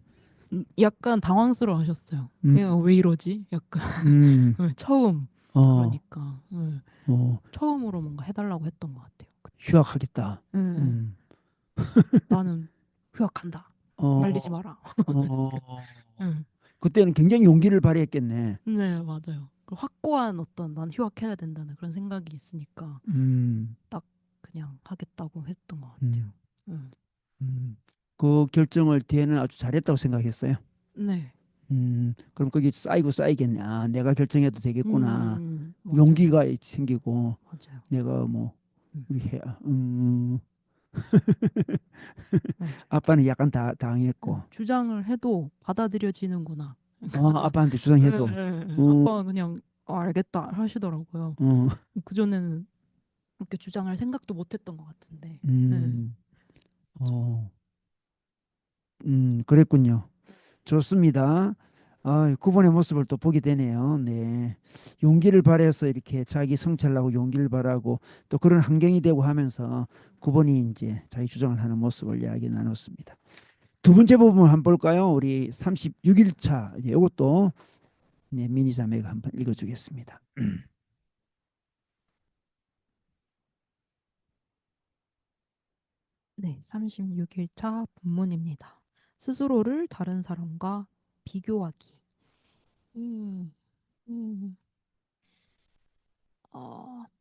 약간 당황스러워하셨어요. 음. 얘가 왜 이러지? 약간 음. 처음 어. 그러니까 어. 처음으로 뭔가 해달라고 했던 것 같아요. 그때. 휴학하겠다. 예, 음. 나는 휴학한다. 말리지 어. 마라. 어. 예. 그때는 굉장히 용기를 발휘했겠네. 네, 맞아요. 그 확고한 어떤 난 휴학해야 된다는 그런 생각이 있으니까 음. 딱 그냥 하겠다고 했던 것 같아요. 음. 음. 음. 그 결정을 뒤에는 아주 잘했다고 생각했어요. 네, 그럼 거기 쌓이고 쌓이겠네. 아, 내가 결정해도 되겠구나. 맞아요. 용기가 생기고 맞아요. 내가 뭐 음, 이렇게 맞아. 아빠는 약간 다 당했고, 주장을 해도 받아들여지는구나. 아빠한테 예, 주장해도, 예, 예. 어, 아빠가 그냥 알겠다 하시더라고요. 어, 그전에는 그렇게 주장할 생각도 못했던 것 같은데. 예. 음, 어, 그랬군요. 좋습니다. 아, 구본의 모습을 또 보게 되네요. 네. 용기를 발해서 이렇게 자기 성찰하고 용기를 발하고 또 그런 환경이 되고 하면서 구본이 이제 자기 주장을 하는 모습을 이야기 나눴습니다. 두 번째 부분 한번 볼까요? 우리 36일차. 이것도 네, 미니 자매가 한번 읽어주겠습니다. 네, 36일차 본문입니다. 스스로를 다른 사람과 비교하기. 음, 음,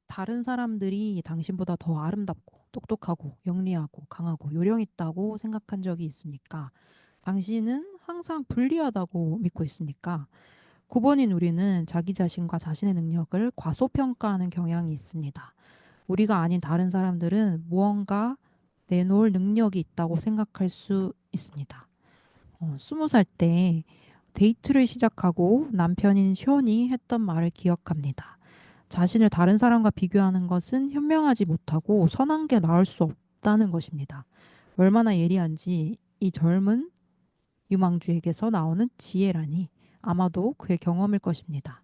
다른 사람들이 당신보다 더 아름답고 똑똑하고 영리하고 강하고 요령 있다고 생각한 적이 있습니까? 당신은 항상 불리하다고 믿고 있습니까? 9번인 우리는 자기 자신과 자신의 능력을 과소평가하는 경향이 있습니다. 우리가 아닌 다른 사람들은 무언가 내놓을 능력이 있다고 생각할 수 있습니다. 20살 때 데이트를 시작하고 남편인 쇼니 했던 말을 기억합니다. 자신을 다른 사람과 비교하는 것은 현명하지 못하고 선한 게 나을 수 없다는 것입니다. 얼마나 예리한지 이 젊은 유망주에게서 나오는 지혜라니 아마도 그의 경험일 것입니다.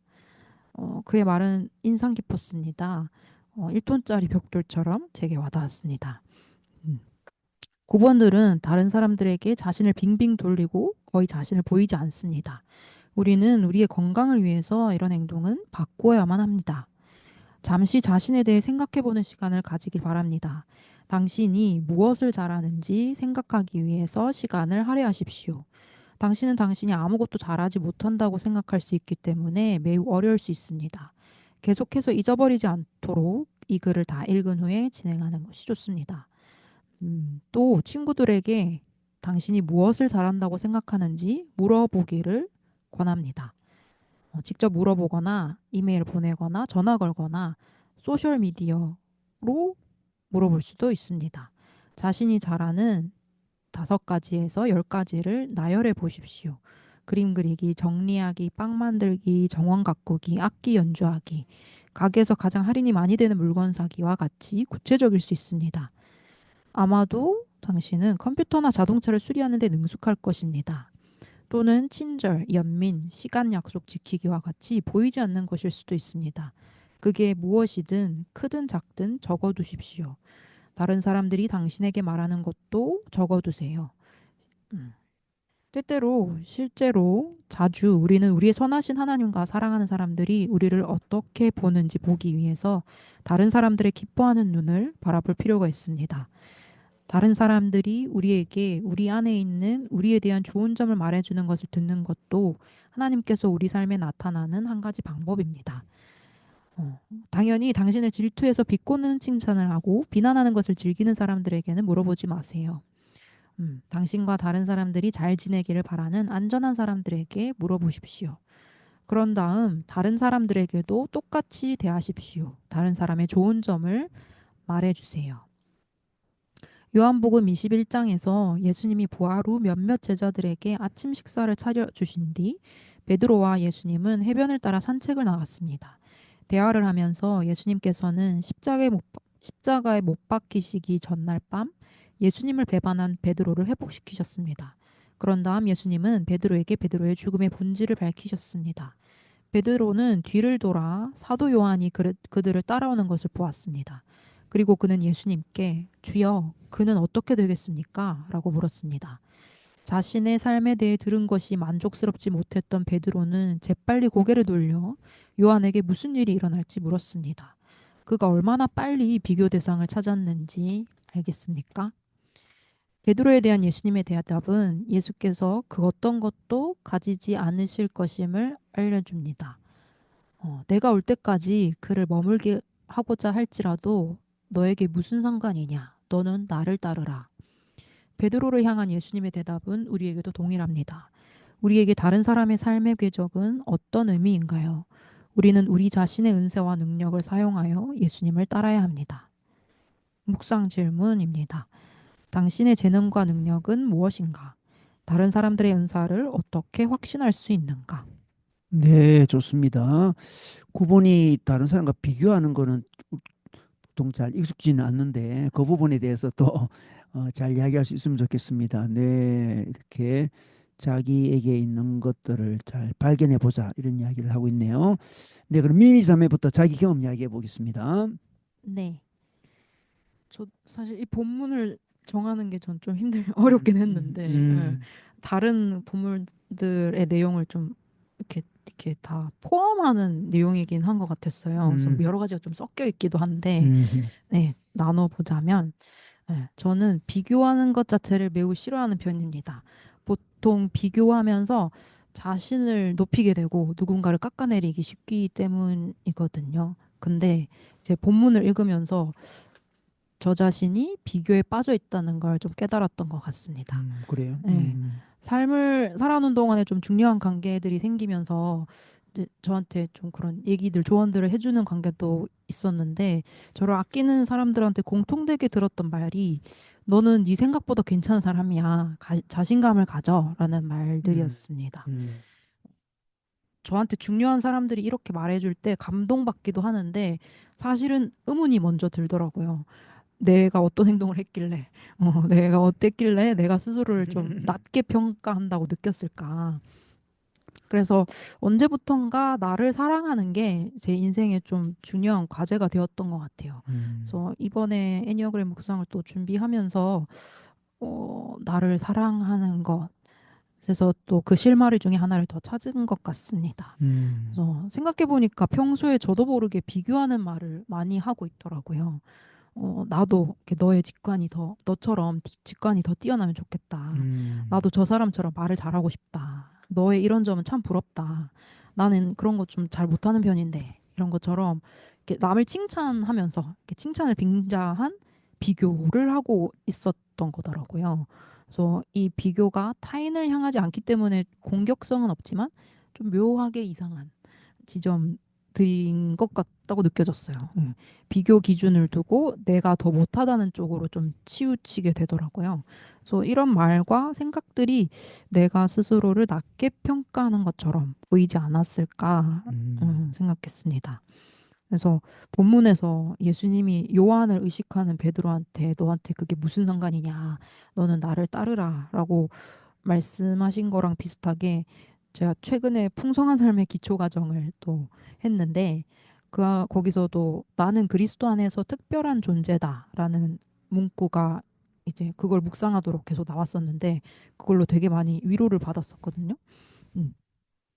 그의 말은 인상 깊었습니다. 1톤짜리 벽돌처럼 제게 와닿았습니다. 음. 9번들은 다른 사람들에게 자신을 빙빙 돌리고 거의 자신을 보이지 않습니다. 우리는 우리의 건강을 위해서 이런 행동은 바꾸어야만 합니다. 잠시 자신에 대해 생각해보는 시간을 가지길 바랍니다. 당신이 무엇을 잘하는지 생각하기 위해서 시간을 할애하십시오. 당신은 당신이 아무것도 잘하지 못한다고 생각할 수 있기 때문에 매우 어려울 수 있습니다. 계속해서 잊어버리지 않도록 이 글을 다 읽은 후에 진행하는 것이 좋습니다. 또 친구들에게 당신이 무엇을 잘한다고 생각하는지 물어보기를 권합니다. 직접 물어보거나 이메일 보내거나 전화 걸거나 소셜 미디어로 물어볼 수도 있습니다. 자신이 잘하는 5가지에서 10가지를 나열해 보십시오. 그림 그리기, 정리하기, 빵 만들기, 정원 가꾸기, 악기 연주하기, 가게에서 가장 할인이 많이 되는 물건 사기와 같이 구체적일 수 있습니다. 아마도 당신은 컴퓨터나 자동차를 수리하는 데 능숙할 것입니다. 또는 친절, 연민, 시간 약속 지키기와 같이 보이지 않는 것일 수도 있습니다. 그게 무엇이든 크든 작든 적어두십시오. 다른 사람들이 당신에게 말하는 것도 적어두세요. 음. 때때로 실제로 자주 우리는 우리의 선하신 하나님과 사랑하는 사람들이 우리를 어떻게 보는지 보기 위해서 다른 사람들의 기뻐하는 눈을 바라볼 필요가 있습니다. 다른 사람들이 우리에게 우리 안에 있는 우리에 대한 좋은 점을 말해주는 것을 듣는 것도 하나님께서 우리 삶에 나타나는 한 가지 방법입니다. 당연히 당신을 질투해서 비꼬는 칭찬을 하고 비난하는 것을 즐기는 사람들에게는 물어보지 마세요. 당신과 다른 사람들이 잘 지내기를 바라는 안전한 사람들에게 물어보십시오. 그런 다음 다른 사람들에게도 똑같이 대하십시오. 다른 사람의 좋은 점을 말해주세요. 요한복음 21장에서 예수님이 부활 후 몇몇 제자들에게 아침 식사를 차려주신 뒤 베드로와 예수님은 해변을 따라 산책을 나갔습니다. 대화를 하면서 예수님께서는 십자가에 못 박히시기 전날 밤 예수님을 배반한 베드로를 회복시키셨습니다. 그런 다음 예수님은 베드로에게 베드로의 죽음의 본질을 밝히셨습니다. 베드로는 뒤를 돌아 사도 요한이 그들을 따라오는 것을 보았습니다. 그리고 그는 예수님께 주여, 그는 어떻게 되겠습니까? 라고 물었습니다. 자신의 삶에 대해 들은 것이 만족스럽지 못했던 베드로는 재빨리 고개를 돌려 요한에게 무슨 일이 일어날지 물었습니다. 그가 얼마나 빨리 비교 대상을 찾았는지 알겠습니까? 베드로에 대한 예수님의 대답은 예수께서 그 어떤 것도 가지지 않으실 것임을 알려줍니다. 내가 올 때까지 그를 머물게 하고자 할지라도 너에게 무슨 상관이냐? 너는 나를 따르라. 베드로를 향한 예수님의 대답은 우리에게도 동일합니다. 우리에게 다른 사람의 삶의 궤적은 어떤 의미인가요? 우리는 우리 자신의 은사와 능력을 사용하여 예수님을 따라야 합니다. 묵상 질문입니다. 당신의 재능과 능력은 무엇인가? 다른 사람들의 은사를 어떻게 확신할 수 있는가? 네, 좋습니다. 9번이 다른 사람과 비교하는 거는 보통 잘 익숙지는 않는데 그 부분에 대해서 또 잘 이야기할 수 있으면 좋겠습니다. 네, 이렇게 자기에게 있는 것들을 잘 발견해 보자 이런 이야기를 하고 있네요. 네, 그럼 미니 자매부터 자기 경험 이야기해 보겠습니다. 네. 저 사실 이 본문을 정하는 게 전 좀 어렵긴 했는데 다른 본문들의 내용을 좀 이렇게 다 포함하는 내용이긴 한 것 같았어요. 그래서 음, 여러 가지가 좀 섞여 있기도 한데 음, 네, 나눠보자면 저는 비교하는 것 자체를 매우 싫어하는 편입니다. 보통 비교하면서 자신을 높이게 되고 누군가를 깎아내리기 쉽기 때문이거든요. 근데 제 본문을 읽으면서 저 자신이 비교에 빠져 있다는 걸 좀 깨달았던 것 같습니다. 그래요. 네. 삶을 살아오는 동안에 좀 중요한 관계들이 생기면서 이제 저한테 좀 그런 얘기들, 조언들을 해주는 관계도 있었는데 저를 아끼는 사람들한테 공통되게 들었던 말이 너는 네 생각보다 괜찮은 사람이야. 자신감을 가져라는 음, 말들이었습니다. 음, 저한테 중요한 사람들이 이렇게 말해줄 때 감동받기도 하는데 사실은 의문이 먼저 들더라고요. 내가 어떤 행동을 했길래, 내가 어땠길래 내가 스스로를 좀 낮게 평가한다고 느꼈을까. 그래서 언제부턴가 나를 사랑하는 게 제 인생에 좀 중요한 과제가 되었던 것 같아요. 음, 그래서 이번에 애니어그램 묵상을 또 준비하면서 나를 사랑하는 것, 그래서 또 그 실마리 중에 하나를 더 찾은 것 같습니다. 음, 그래서 생각해 보니까 평소에 저도 모르게 비교하는 말을 많이 하고 있더라고요. 나도 이렇게 너처럼 직관이 더 뛰어나면 좋겠다. 음, 나도 저 사람처럼 말을 잘하고 싶다. 너의 이런 점은 참 부럽다. 나는 그런 거 좀 잘 못하는 편인데. 이런 것처럼 이렇게 남을 칭찬하면서 이렇게 칭찬을 빙자한 비교를 하고 있었던 거더라고요. 그래서 이 비교가 타인을 향하지 않기 때문에 공격성은 없지만 좀 묘하게 이상한 지점들인 것 같다고 느껴졌어요. 비교 기준을 두고 내가 더 못하다는 쪽으로 좀 치우치게 되더라고요. 그래서 이런 말과 생각들이 내가 스스로를 낮게 평가하는 것처럼 보이지 않았을까 음, 생각했습니다. 그래서 본문에서 예수님이 요한을 의식하는 베드로한테 너한테 그게 무슨 상관이냐? 너는 나를 따르라라고 말씀하신 거랑 비슷하게 제가 최근에 풍성한 삶의 기초 과정을 또 했는데 거기서도 나는 그리스도 안에서 특별한 존재다라는 문구가 이제 그걸 묵상하도록 계속 나왔었는데 그걸로 되게 많이 위로를 받았었거든요. 음.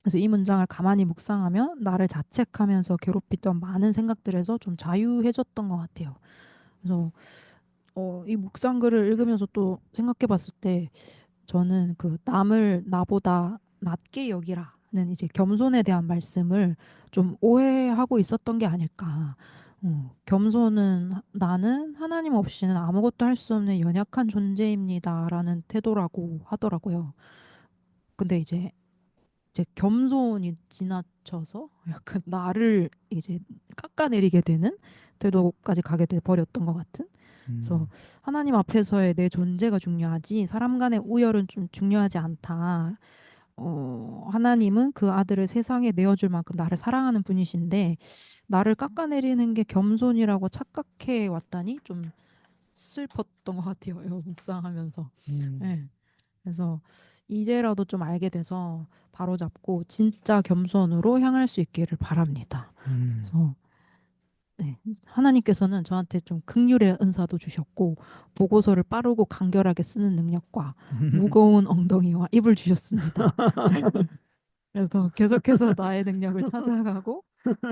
그래서 이 문장을 가만히 묵상하면 나를 자책하면서 괴롭히던 많은 생각들에서 좀 자유해졌던 것 같아요. 그래서 이 묵상글을 읽으면서 또 생각해 봤을 때 저는 그 남을 나보다 낮게 여기라는 이제 겸손에 대한 말씀을 좀 오해하고 있었던 게 아닐까. 겸손은 나는 하나님 없이는 아무것도 할 수 없는 연약한 존재입니다라는 태도라고 하더라고요. 근데 이제 겸손이 지나쳐서 약간 나를 이제 깎아내리게 되는 태도까지 가게 돼 버렸던 것 같은. 그래서 음, 하나님 앞에서의 내 존재가 중요하지 사람 간의 우열은 좀 중요하지 않다. 하나님은 그 아들을 세상에 내어줄 만큼 나를 사랑하는 분이신데 나를 깎아내리는 게 겸손이라고 착각해 왔다니 좀 슬펐던 것 같아요. 이거 묵상하면서. 음, 네. 그래서 이제라도 좀 알게 돼서 바로잡고 진짜 겸손으로 향할 수 있기를 바랍니다. 음. 그래서 네. 하나님께서는 저한테 좀 긍휼의 은사도 주셨고 보고서를 빠르고 간결하게 쓰는 능력과 무거운 엉덩이와 입을 주셨습니다. 그래서 계속해서 나의 능력을 찾아가고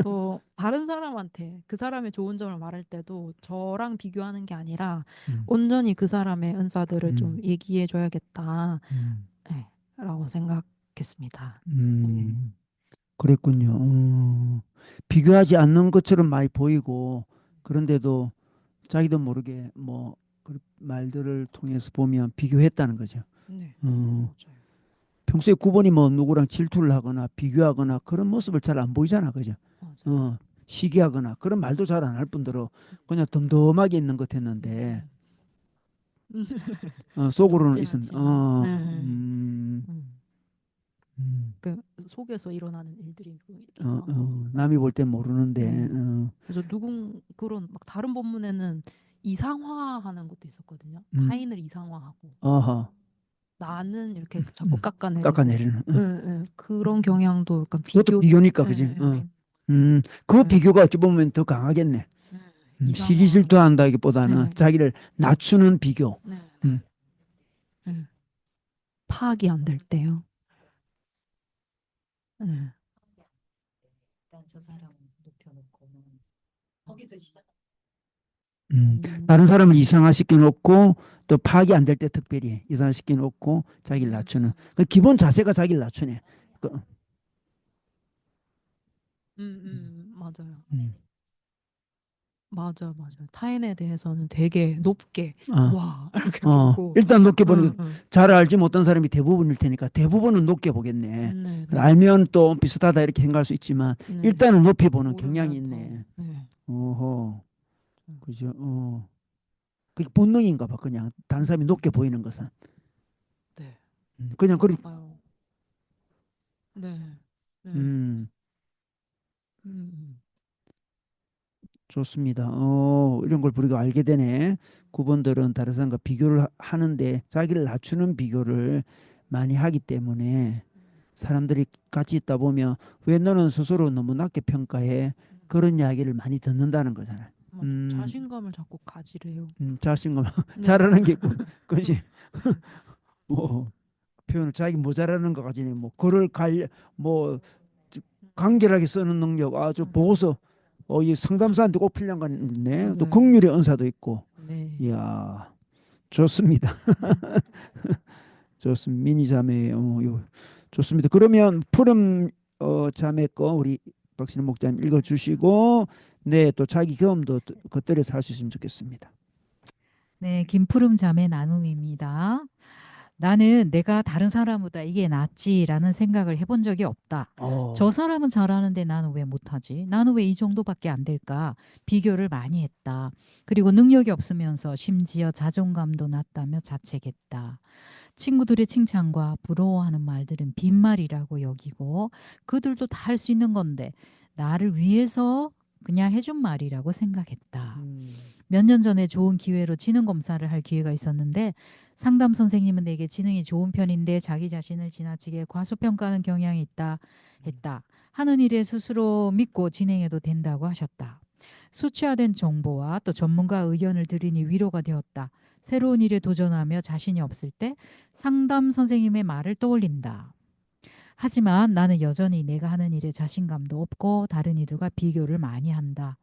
또 다른 사람한테 그 사람의 좋은 점을 말할 때도 저랑 비교하는 게 아니라 음, 온전히 그 사람의 은사들을 좀 음, 얘기해 줘야겠다. 음, 네, 라고 생각했습니다. 네. 음. 그랬군요. 비교하지 않는 것처럼 많이 보이고, 그런데도 자기도 모르게 뭐, 그 말들을 통해서 보면 비교했다는 거죠. 네, 어, 맞아요. 평소에 9번이 뭐 누구랑 질투를 하거나 비교하거나 그런 모습을 잘 안 보이잖아, 그죠? 맞아요. 시기하거나 그런 말도 잘 안 할 뿐더러 그냥 덤덤하게 있는 것 같았는데 음. 속으로는 높진 있었. 않지만. 네. 음. 음, 그 속에서 일어나는 일들이 이렇게 많고. 남이 볼 땐 모르는데. 그래서 그런 막 다른 본문에는 이상화하는 것도 있었거든요. 음, 타인을 이상화하고 어허, 나는 이렇게 자꾸 깎아내리고. 깎아내리는. 예, 예. 그런 경향도 약간 그것도 비교. 비교니까, 예, 그지? 예, 그 예. 비교가 어찌 보면 더 강하겠네. 예. 시기 이상화하는 거. 질투한다기보다는 네, 자기를 낮추는 비교. 네, 음, 예. 파악이 안 될 때요. 예. 일단 저 사람은 높여놓고 거기서 시작. 다른 음. 사람을 이상화시켜 놓고 또 파악이 안 될 때 특별히 이상화시켜 놓고 자기를 낮추는 그 기본 자세가 자기를 낮추네. 그, 맞아요. 음, 맞아요, 맞아요. 타인에 대해서는 되게 높게, 어, 와, 이렇게 보고, 일단 높게 보는 응, 게 응, 잘 알지 못한 사람이 대부분일 테니까 대부분은 높게 보겠네. 네, 네, 알면 또 비슷하다 이렇게 생각할 수 있지만 네. 일단은 높이 보는 경향이 모르면 더, 있네. 네, 오호, 음, 그죠? 그게 본능인가 봐. 그냥 다른 사람이 높게 음, 보이는 것은 네, 그냥 그리 그런가 봐요. 네, 네, 음. 음, 좋습니다. 이런 걸 우리가 알게 되네. 9번들은 다른 사람과 비교를 하는데 자기를 낮추는 비교를 많이 하기 때문에 사람들이 같이 있다 보면 왜 너는 스스로 너무 낮게 평가해? 그런 이야기를 많이 듣는다는 거잖아. 맞아. 음, 자신감을 자꾸 가지래요. 자신감 네, 잘하는 게 있고, 그지? 뭐 표현을 자기 뭐 잘하는 거 가지네. 뭐 글을 뭐 간결하게 쓰는 능력, 아주 보고서 이 상담사한테 꼭 필요한 건네. 또 맞아요. 긍휼의 은사도 있고. 네, 이야, 좋습니다. 좋습니다. 미니 자매, 좋습니다. 그러면 푸름 자매 거 우리 박신혜 목자님 읽어주시고, 네, 또 자기 경험도 겉들여서 할 수 있으면 좋겠습니다. 네, 김푸름 자매 나눔입니다. 나는 내가 다른 사람보다 이게 낫지라는 생각을 해본 적이 없다. 저 어, 사람은 잘하는데 나는 왜 못하지? 나는 왜 이 정도밖에 안 될까? 비교를 많이 했다. 그리고 능력이 없으면서 심지어 자존감도 낮다며 자책했다. 친구들의 칭찬과 부러워하는 말들은 빈말이라고 여기고 그들도 다 할 수 있는 건데 나를 위해서 그냥 해준 말이라고 생각했다. 몇 년 전에 좋은 기회로 지능 검사를 할 기회가 있었는데 상담 선생님은 내게 지능이 좋은 편인데 자기 자신을 지나치게 과소평가하는 경향이 있다 했다. 하는 일에 스스로 믿고 진행해도 된다고 하셨다. 수치화된 정보와 또 전문가 의견을 들으니 위로가 되었다. 새로운 일에 도전하며 자신이 없을 때 상담 선생님의 말을 떠올린다. 하지만 나는 여전히 내가 하는 일에 자신감도 없고 다른 이들과 비교를 많이 한다.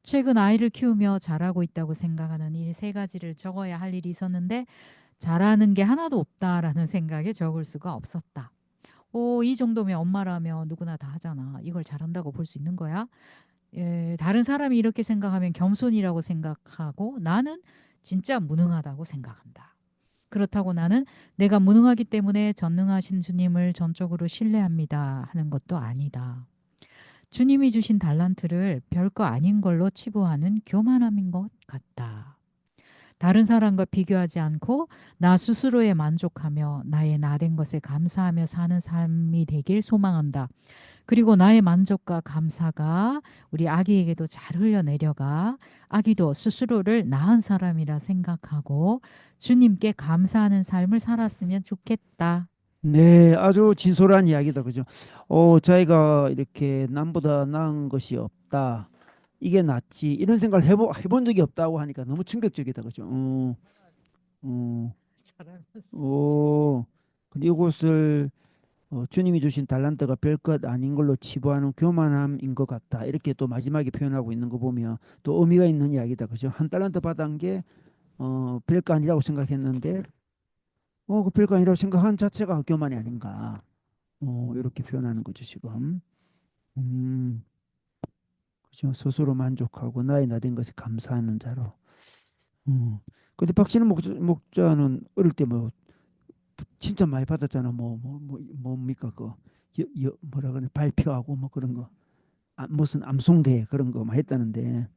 최근 아이를 키우며 잘하고 있다고 생각하는 일 세 가지를 적어야 할 일이 있었는데 잘하는 게 하나도 없다라는 생각에 적을 수가 없었다. 이 정도면 엄마라며 누구나 다 하잖아. 이걸 잘한다고 볼 수 있는 거야? 다른 사람이 이렇게 생각하면 겸손이라고 생각하고 나는 진짜 무능하다고 생각한다. 그렇다고 나는 내가 무능하기 때문에 전능하신 주님을 전적으로 신뢰합니다 하는 것도 아니다. 주님이 주신 달란트를 별거 아닌 걸로 치부하는 교만함인 것 같다. 다른 사람과 비교하지 않고 나 스스로에 만족하며 나의 나된 것에 감사하며 사는 삶이 되길 소망한다. 그리고 나의 만족과 감사가 우리 아기에게도 잘 흘려내려가 아기도 스스로를 나은 사람이라 생각하고 주님께 감사하는 삶을 살았으면 좋겠다. 네, 아주 진솔한 이야기다, 그죠? 자기가 이렇게 남보다 나은 것이 없다. 이게 낫지. 이런 생각을 해본 적이 없다고 하니까 너무 충격적이다, 그죠? 어, 잘하면서. 오, 근데 이것을 주님이 주신 달란트가 별것 아닌 걸로 치부하는 교만함인 것 같다. 이렇게 또 마지막에 표현하고 있는 거 보면 또 의미가 있는 이야기다, 그죠? 한 달란트 받은 게 별거 아니라고 생각했는데, 그 별거 아니라고 생각한 자체가 교만이 아닌가. 이렇게 표현하는 거죠, 지금. 음, 그죠. 스스로 만족하고 나의 나된 것에 감사하는 자로. 근데 박신은 목자는 어릴 때 뭐 진짜 많이 받았잖아. 뭡니까 그 뭐라 그래 발표하고 뭐 그런 거. 무슨 암송대 그런 거 막 했다는데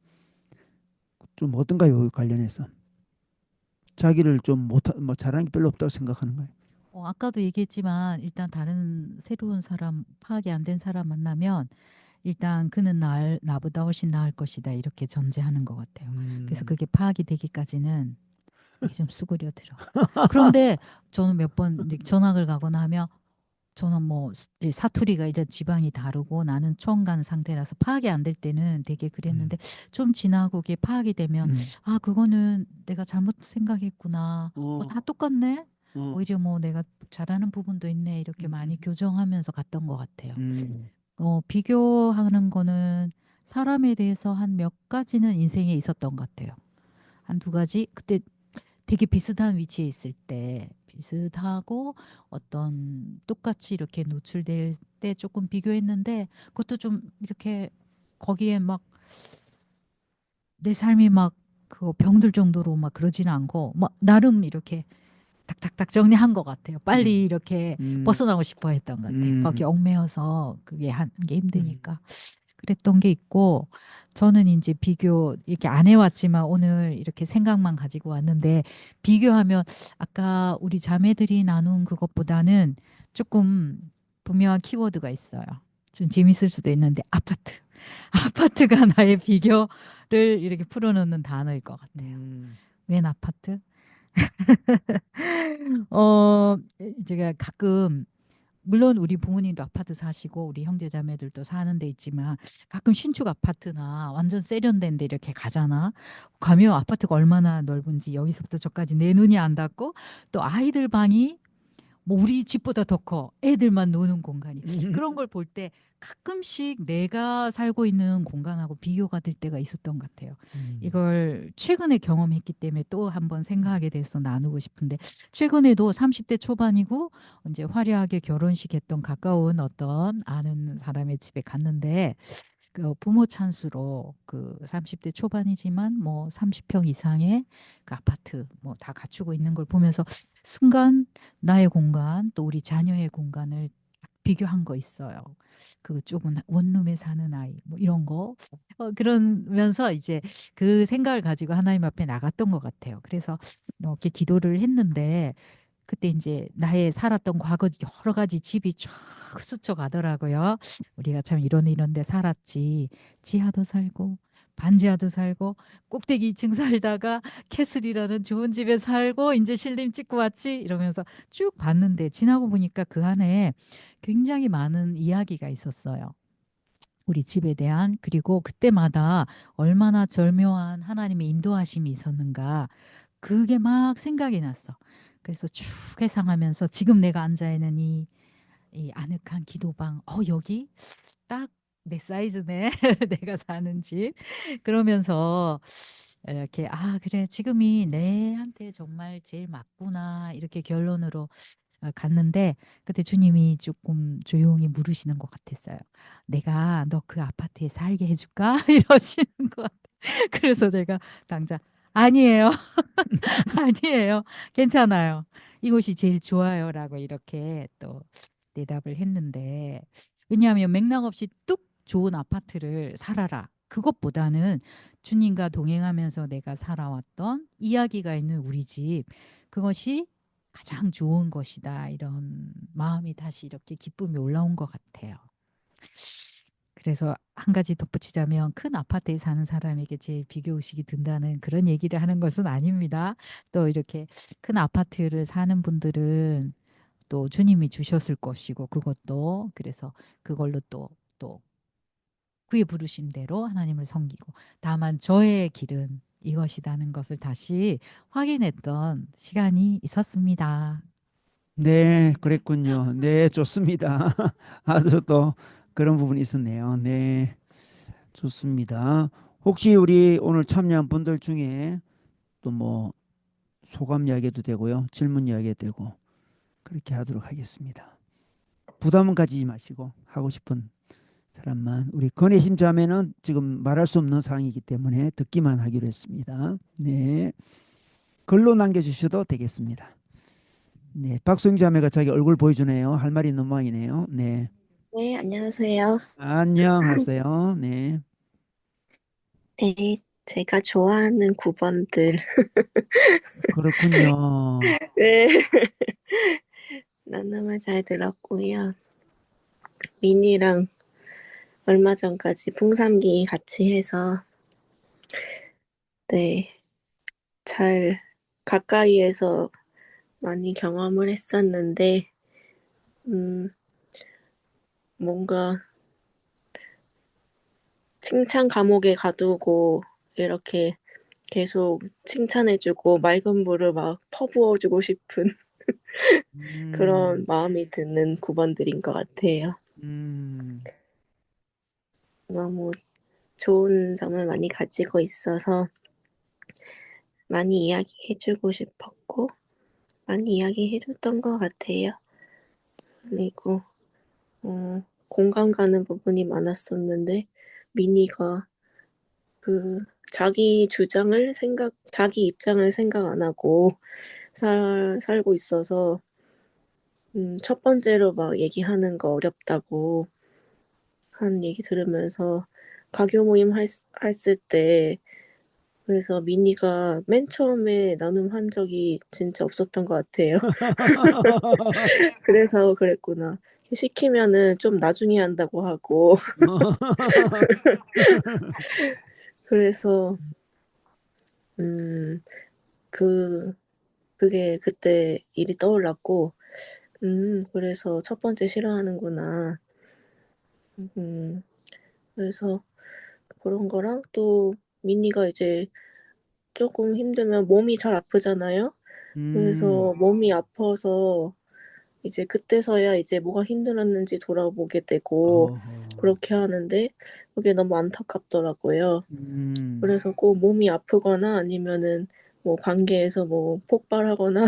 좀 어떤가요? 관련해서 자기를 좀 뭐 잘한 게 별로 없다고 생각하는 거예요. 아까도 얘기했지만 일단 다른 새로운 사람, 파악이 안 된 사람 만나면 일단 그는 나보다 훨씬 나을 것이다 이렇게 전제하는 것 같아요. 그래서 그게 파악이 되기까지는 이게 좀 수그려들어. 그런데 저는 몇 번 전학을 가거나 하면 저는 뭐 이 사투리가 이제 지방이 다르고 나는 처음 간 상태라서 파악이 안 될 때는 되게 그랬는데 좀 지나고 그게 파악이 되면 음. 아 그거는 내가 잘못 생각했구나. 어, 다 똑같네. 어, 오히려 뭐 내가 잘하는 부분도 있네. 이렇게 많이 교정하면서 갔던 것 같아요. 음, 비교하는 거는 사람에 대해서 한 몇 가지는 인생에 있었던 것 같아요. 한 두 가지. 그때 되게 비슷한 위치에 있을 때 비슷하고 어떤 똑같이 이렇게 노출될 때 조금 비교했는데 그것도 좀 이렇게 거기에 막 내 삶이 막 그거 병들 정도로 막 그러지는 않고 막 나름 이렇게 탁탁탁 정리한 것 같아요. 빨리 이렇게 음, 벗어나고 싶어 했던 것 같아요. 거기 음, 얽매여서 그게 하는 게 음, 힘드니까. 그랬던 게 있고 저는 이제 비교 이렇게 안 해왔지만 오늘 이렇게 생각만 가지고 왔는데 비교하면 아까 우리 자매들이 나눈 그것보다는 조금 분명한 키워드가 있어요. 좀 재밌을 수도 있는데 아파트. 아파트가 나의 비교를 이렇게 풀어놓는 단어일 것 같아요. 음, 웬 아파트? 제가 가끔 물론 우리 부모님도 아파트 사시고 우리 형제자매들도 사는 데 있지만 가끔 신축 아파트나 완전 세련된 데 이렇게 가잖아. 가면 아파트가 얼마나 넓은지 여기서부터 저까지 내 눈이 안 닿고 또 아이들 방이 뭐 우리 집보다 더 커. 애들만 노는 공간이. 그런 걸 볼 때 가끔씩 내가 살고 있는 공간하고 비교가 될 때가 있었던 것 같아요. 음, 이걸 최근에 경험했기 때문에 또 한번 생각하게 돼서 나누고 싶은데 최근에도 30대 초반이고 이제 화려하게 결혼식 했던 가까운 어떤 아는 사람의 집에 갔는데 그 부모 찬스로 그 30대 초반이지만 뭐 30평 이상의 그 아파트 뭐 다 갖추고 있는 걸 보면서 순간 나의 공간 또 우리 자녀의 공간을 비교한 거 있어요. 그 좁은 원룸에 사는 아이 뭐 이런 거 그러면서 이제 그 생각을 가지고 하나님 앞에 나갔던 것 같아요. 그래서 이렇게 기도를 했는데 그때 이제 나의 살았던 과거 여러 가지 집이 쫙 스쳐가더라고요. 우리가 참 이런 데 살았지. 지하도 살고 반지하도 살고 꼭대기 2층 살다가 캐슬이라는 좋은 집에 살고 이제 신림 찍고 왔지 이러면서 쭉 봤는데 지나고 보니까 그 안에 굉장히 많은 이야기가 있었어요. 우리 집에 대한 그리고 그때마다 얼마나 절묘한 하나님의 인도하심이 있었는가 그게 막 생각이 났어. 그래서 쭉 회상하면서 지금 내가 앉아 있는 이 아늑한 기도방, 여기 딱 내 사이즈네. 내가 사는 집. 그러면서 이렇게 그래 지금이 내한테 정말 제일 맞구나 이렇게 결론으로 갔는데 그때 주님이 조금 조용히 물으시는 것 같았어요. 내가 너 그 아파트에 살게 해줄까? 이러시는 것 같아요. 그래서 제가 당장 아니에요. 아니에요. 괜찮아요. 이곳이 제일 좋아요라고 이렇게 또 대답을 했는데 왜냐하면 맥락 없이 뚝 좋은 아파트를 살아라. 그것보다는 주님과 동행하면서 내가 살아왔던 이야기가 있는 우리 집 그것이 가장 좋은 것이다. 이런 마음이 다시 이렇게 기쁨이 올라온 것 같아요. 그래서 한 가지 덧붙이자면 큰 아파트에 사는 사람에게 제일 비교의식이 든다는 그런 얘기를 하는 것은 아닙니다. 또 이렇게 큰 아파트를 사는 분들은 또 주님이 주셨을 것이고 그것도 그래서 그걸로 또 그의 부르심대로 하나님을 섬기고 다만 저의 길은 이것이다는 것을 다시 확인했던 시간이 있었습니다. 네, 그랬군요. 네, 좋습니다. 아주 또 그런 부분이 있었네요. 네, 좋습니다. 혹시 우리 오늘 참여한 분들 중에 또 뭐 소감 이야기도 되고요. 질문 이야기도 되고 그렇게 하도록 하겠습니다. 부담은 가지지 마시고 하고 싶은 사람만 우리 건혜심 자매는 지금 말할 수 없는 상황이기 때문에 듣기만 하기로 했습니다. 네, 글로 남겨주셔도 되겠습니다. 네, 박수영 자매가 자기 얼굴 보여주네요. 할 말이 있는 모양이네요. 네, 네, 안녕하세요. 안녕하세요. 네, 네, 제가 좋아하는 9번들. 그렇군요. 네, 나눔을 잘 들었고요. 민이랑 얼마 전까지 풍삼기 같이 해서, 네, 잘 가까이에서 많이 경험을 했었는데, 음, 뭔가 칭찬 감옥에 가두고 이렇게 계속 칭찬해주고 맑은 물을 막 퍼부어주고 싶은 그런 음, 마음이 드는 9번들인 것 같아요. 음, 너무 좋은 점을 많이 가지고 있어서 많이 이야기해주고 싶었고, 많이 이야기해줬던 것 같아요. 그리고, 공감 가는 부분이 많았었는데, 미니가 자기 입장을 생각 안 하고 살고 있어서, 첫 번째로 막 얘기하는 거 어렵다고 한 얘기 들으면서 가교 모임 했을 때 그래서 미니가 맨 처음에 나눔한 적이 진짜 없었던 것 같아요. 그래서 그랬구나. 시키면은 좀 나중에 한다고 하고 그래서 음, 그 그게 그때 일이 떠올랐고 그래서 첫 번째 싫어하는구나. 음, 그래서 그런 거랑 또 미니가 이제 조금 힘들면 몸이 잘 아프잖아요. 음, 그래서 몸이 아파서 이제 그때서야 이제 뭐가 힘들었는지 돌아보게 되고 어허, 그렇게 하는데 그게 너무 안타깝더라고요. 음, 그래서 꼭 몸이 아프거나 아니면은 뭐 관계에서 뭐 폭발하거나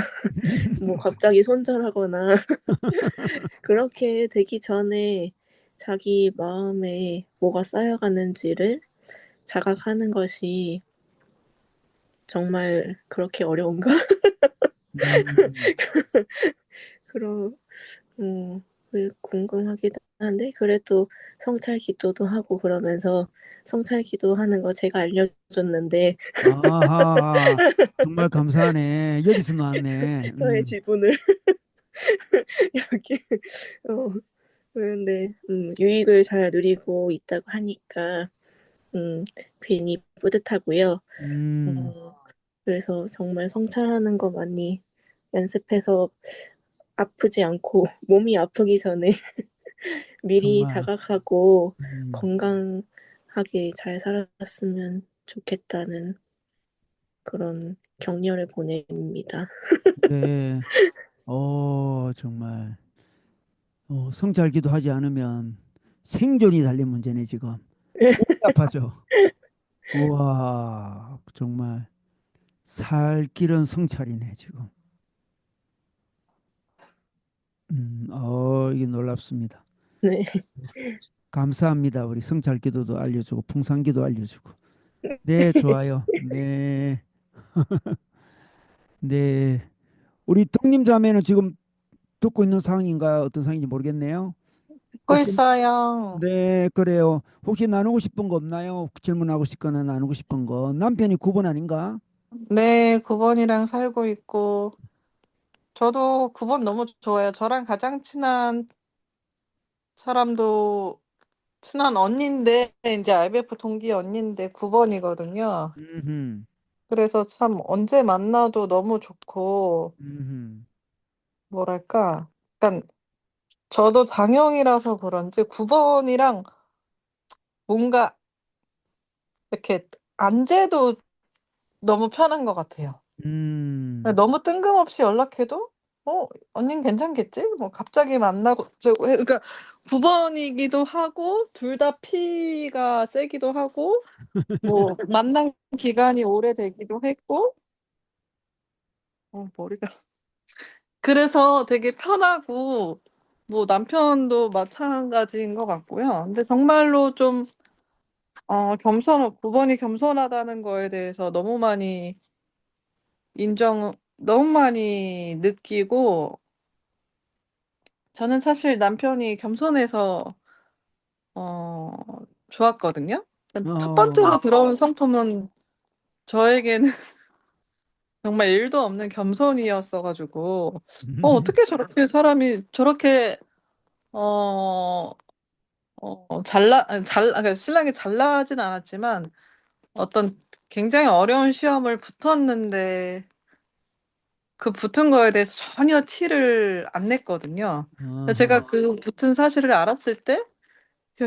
뭐 갑자기 손절하거나 그렇게 되기 전에 자기 마음에 뭐가 쌓여가는지를 자각하는 것이 정말 그렇게 어려운가? 음, 그런 궁금하기도 한데 그래도 성찰 기도도 하고 그러면서 성찰 기도하는 거 제가 알려줬는데 아하, 정말 감사하네. 여기서 나왔네. 저의 지분을 이렇게 어, 그런데 유익을 잘 누리고 있다고 하니까 괜히 뿌듯하고요. 음, 어, 그래서 정말 성찰하는 거 많이 연습해서 아프지 않고 몸이 아프기 전에 미리 정말, 자각하고 음, 건강하게 잘 살았으면 좋겠다는 그런 격려를 보냅니다. 네, 정말, 성찰기도 하지 않으면 생존이 달린 문제네, 지금. 복잡하죠. 우와, 정말, 살 길은 성찰이네, 지금. 이게 놀랍습니다. 네. 감사합니다. 우리 성찰기도도 알려주고, 풍산기도 알려주고. 네, 좋아요. 네, 네. 우리 덕님 자매는 지금 듣고 있는 상황인가 어떤 상황인지 모르겠네요. 듣고 혹시 있어요. 네, 그래요. 혹시 나누고 싶은 거 없나요? 질문하고 싶거나 나누고 싶은 거. 남편이 9번 아닌가? 네, 9번이랑 살고 있고, 저도 9번 너무 좋아요. 저랑 가장 친한 사람도 친한 언니인데, 이제 IBF 동기 언니인데 9번이거든요. 음, 그래서 참 언제 만나도 너무 좋고, 음, 뭐랄까, 약간 저도 장형이라서 그런지 9번이랑 뭔가 이렇게 안 재도 너무 편한 것 같아요. 음, 너무 뜬금없이 연락해도 언닌 괜찮겠지? 뭐 갑자기 만나고 저고 그러니까 9번이기도 하고 둘 다 피가 세기도 하고 뭐 만난 기간이 오래되기도 했고 머리가 그래서 되게 편하고 뭐 남편도 마찬가지인 것 같고요. 근데 정말로 좀 9번이 겸손하다는 거에 대해서 너무 많이 인정을 너무 많이 느끼고, 저는 사실 남편이 겸손해서 어, 좋았거든요. 첫 어, 번째로 들어온 성품은 저에게는 정말 일도 없는 겸손이었어가지고, 어떻게 저렇게 사람이 저렇게, 어, 그러니까 신랑이 잘나진 않았지만, 어떤 굉장히 어려운 시험을 붙었는데, 그 붙은 거에 대해서 전혀 티를 안 냈거든요. 근데 제가 어허. 그 붙은 사실을 알았을 때, 야,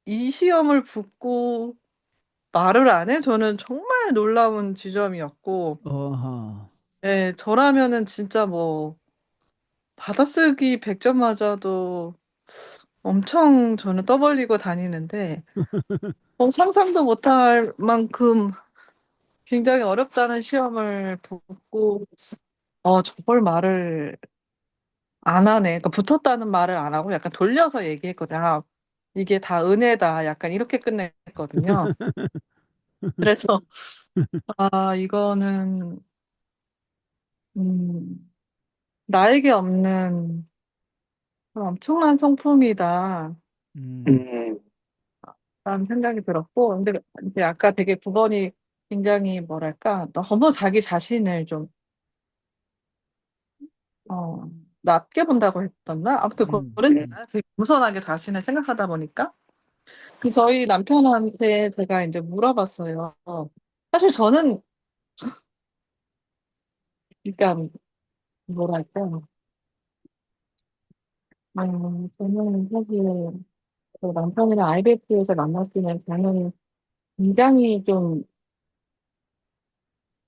이 시험을 붙고 말을 안 해? 저는 정말 놀라운 지점이었고, 어허. 예, 저라면은 진짜 뭐, 받아쓰기 100점 맞아도 엄청 저는 떠벌리고 다니는데, 상상도 못할 만큼 굉장히 어렵다는 시험을 붙고, 저걸 말을 안 하네. 그러니까 붙었다는 말을 안 하고 약간 돌려서 얘기했거든요. 아, 이게 다 은혜다. 약간 이렇게 끝냈거든요. 그래서, 이거는, 음, 나에게 없는 그런 엄청난 성품이다. 음, 라는 생각이 들었고, 근데 이제 아까 되게 9번이 굉장히 뭐랄까, 너무 자기 자신을 좀, 어, 낮게 본다고 했었나? 아무튼 음, 그랬나? 되게 겸손하게 자신을 생각하다 보니까. 그 저희 남편한테 제가 이제 물어봤어요. 사실 저는, 그러니까, 뭐랄까, 저는 사실 그 남편이랑 IBF에서 만났으면 저는 굉장히 좀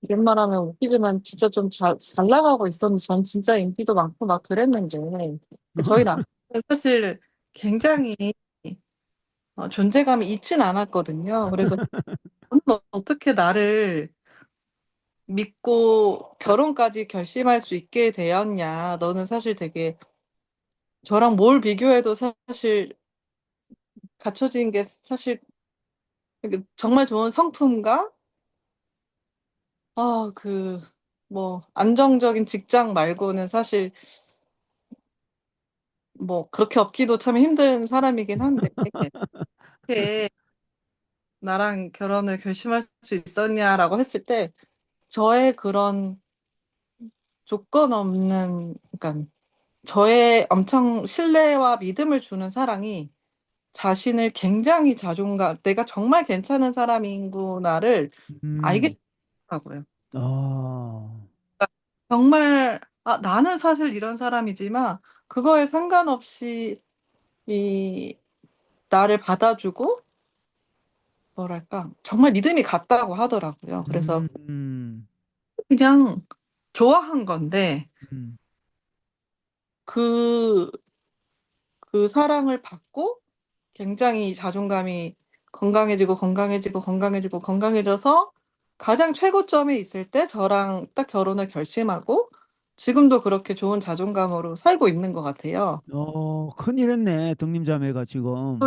이런 말 하면 웃기지만 진짜 좀 잘 나가고 있었는데 전 진짜 인기도 많고 막 그랬는데 저희 남편은 사실 굉장히 존재감이 있진 않았거든요. 그래서 너는 어떻게 나를 믿고 결혼까지 결심할 수 있게 되었냐. 너는 사실 되게 저랑 뭘 비교해도 사실 갖춰진 게 사실 정말 좋은 성품과 뭐 안정적인 직장 말고는 사실 뭐 그렇게 얻기도 참 힘든 사람이긴 한데 어떻게 나랑 결혼을 결심할 수 있었냐라고 했을 때 저의 그런 조건 없는 그러니까 저의 엄청 신뢰와 믿음을 주는 사랑이 자신을 굉장히 내가 정말 괜찮은 사람이구나를 알게 음, 되더라고요. 어, 정말 나는 사실 이런 사람이지만 그거에 상관없이 이 나를 받아주고 뭐랄까, 정말 믿음이 갔다고 하더라고요. 그래서 음, 그냥 좋아한 건데, 음, 그, 그 사랑을 받고 굉장히 자존감이 건강해져서 가장 최고점에 있을 때 저랑 딱 결혼을 결심하고 지금도 그렇게 좋은 자존감으로 살고 있는 것 같아요. 큰일 했네, 등림자매가 지금.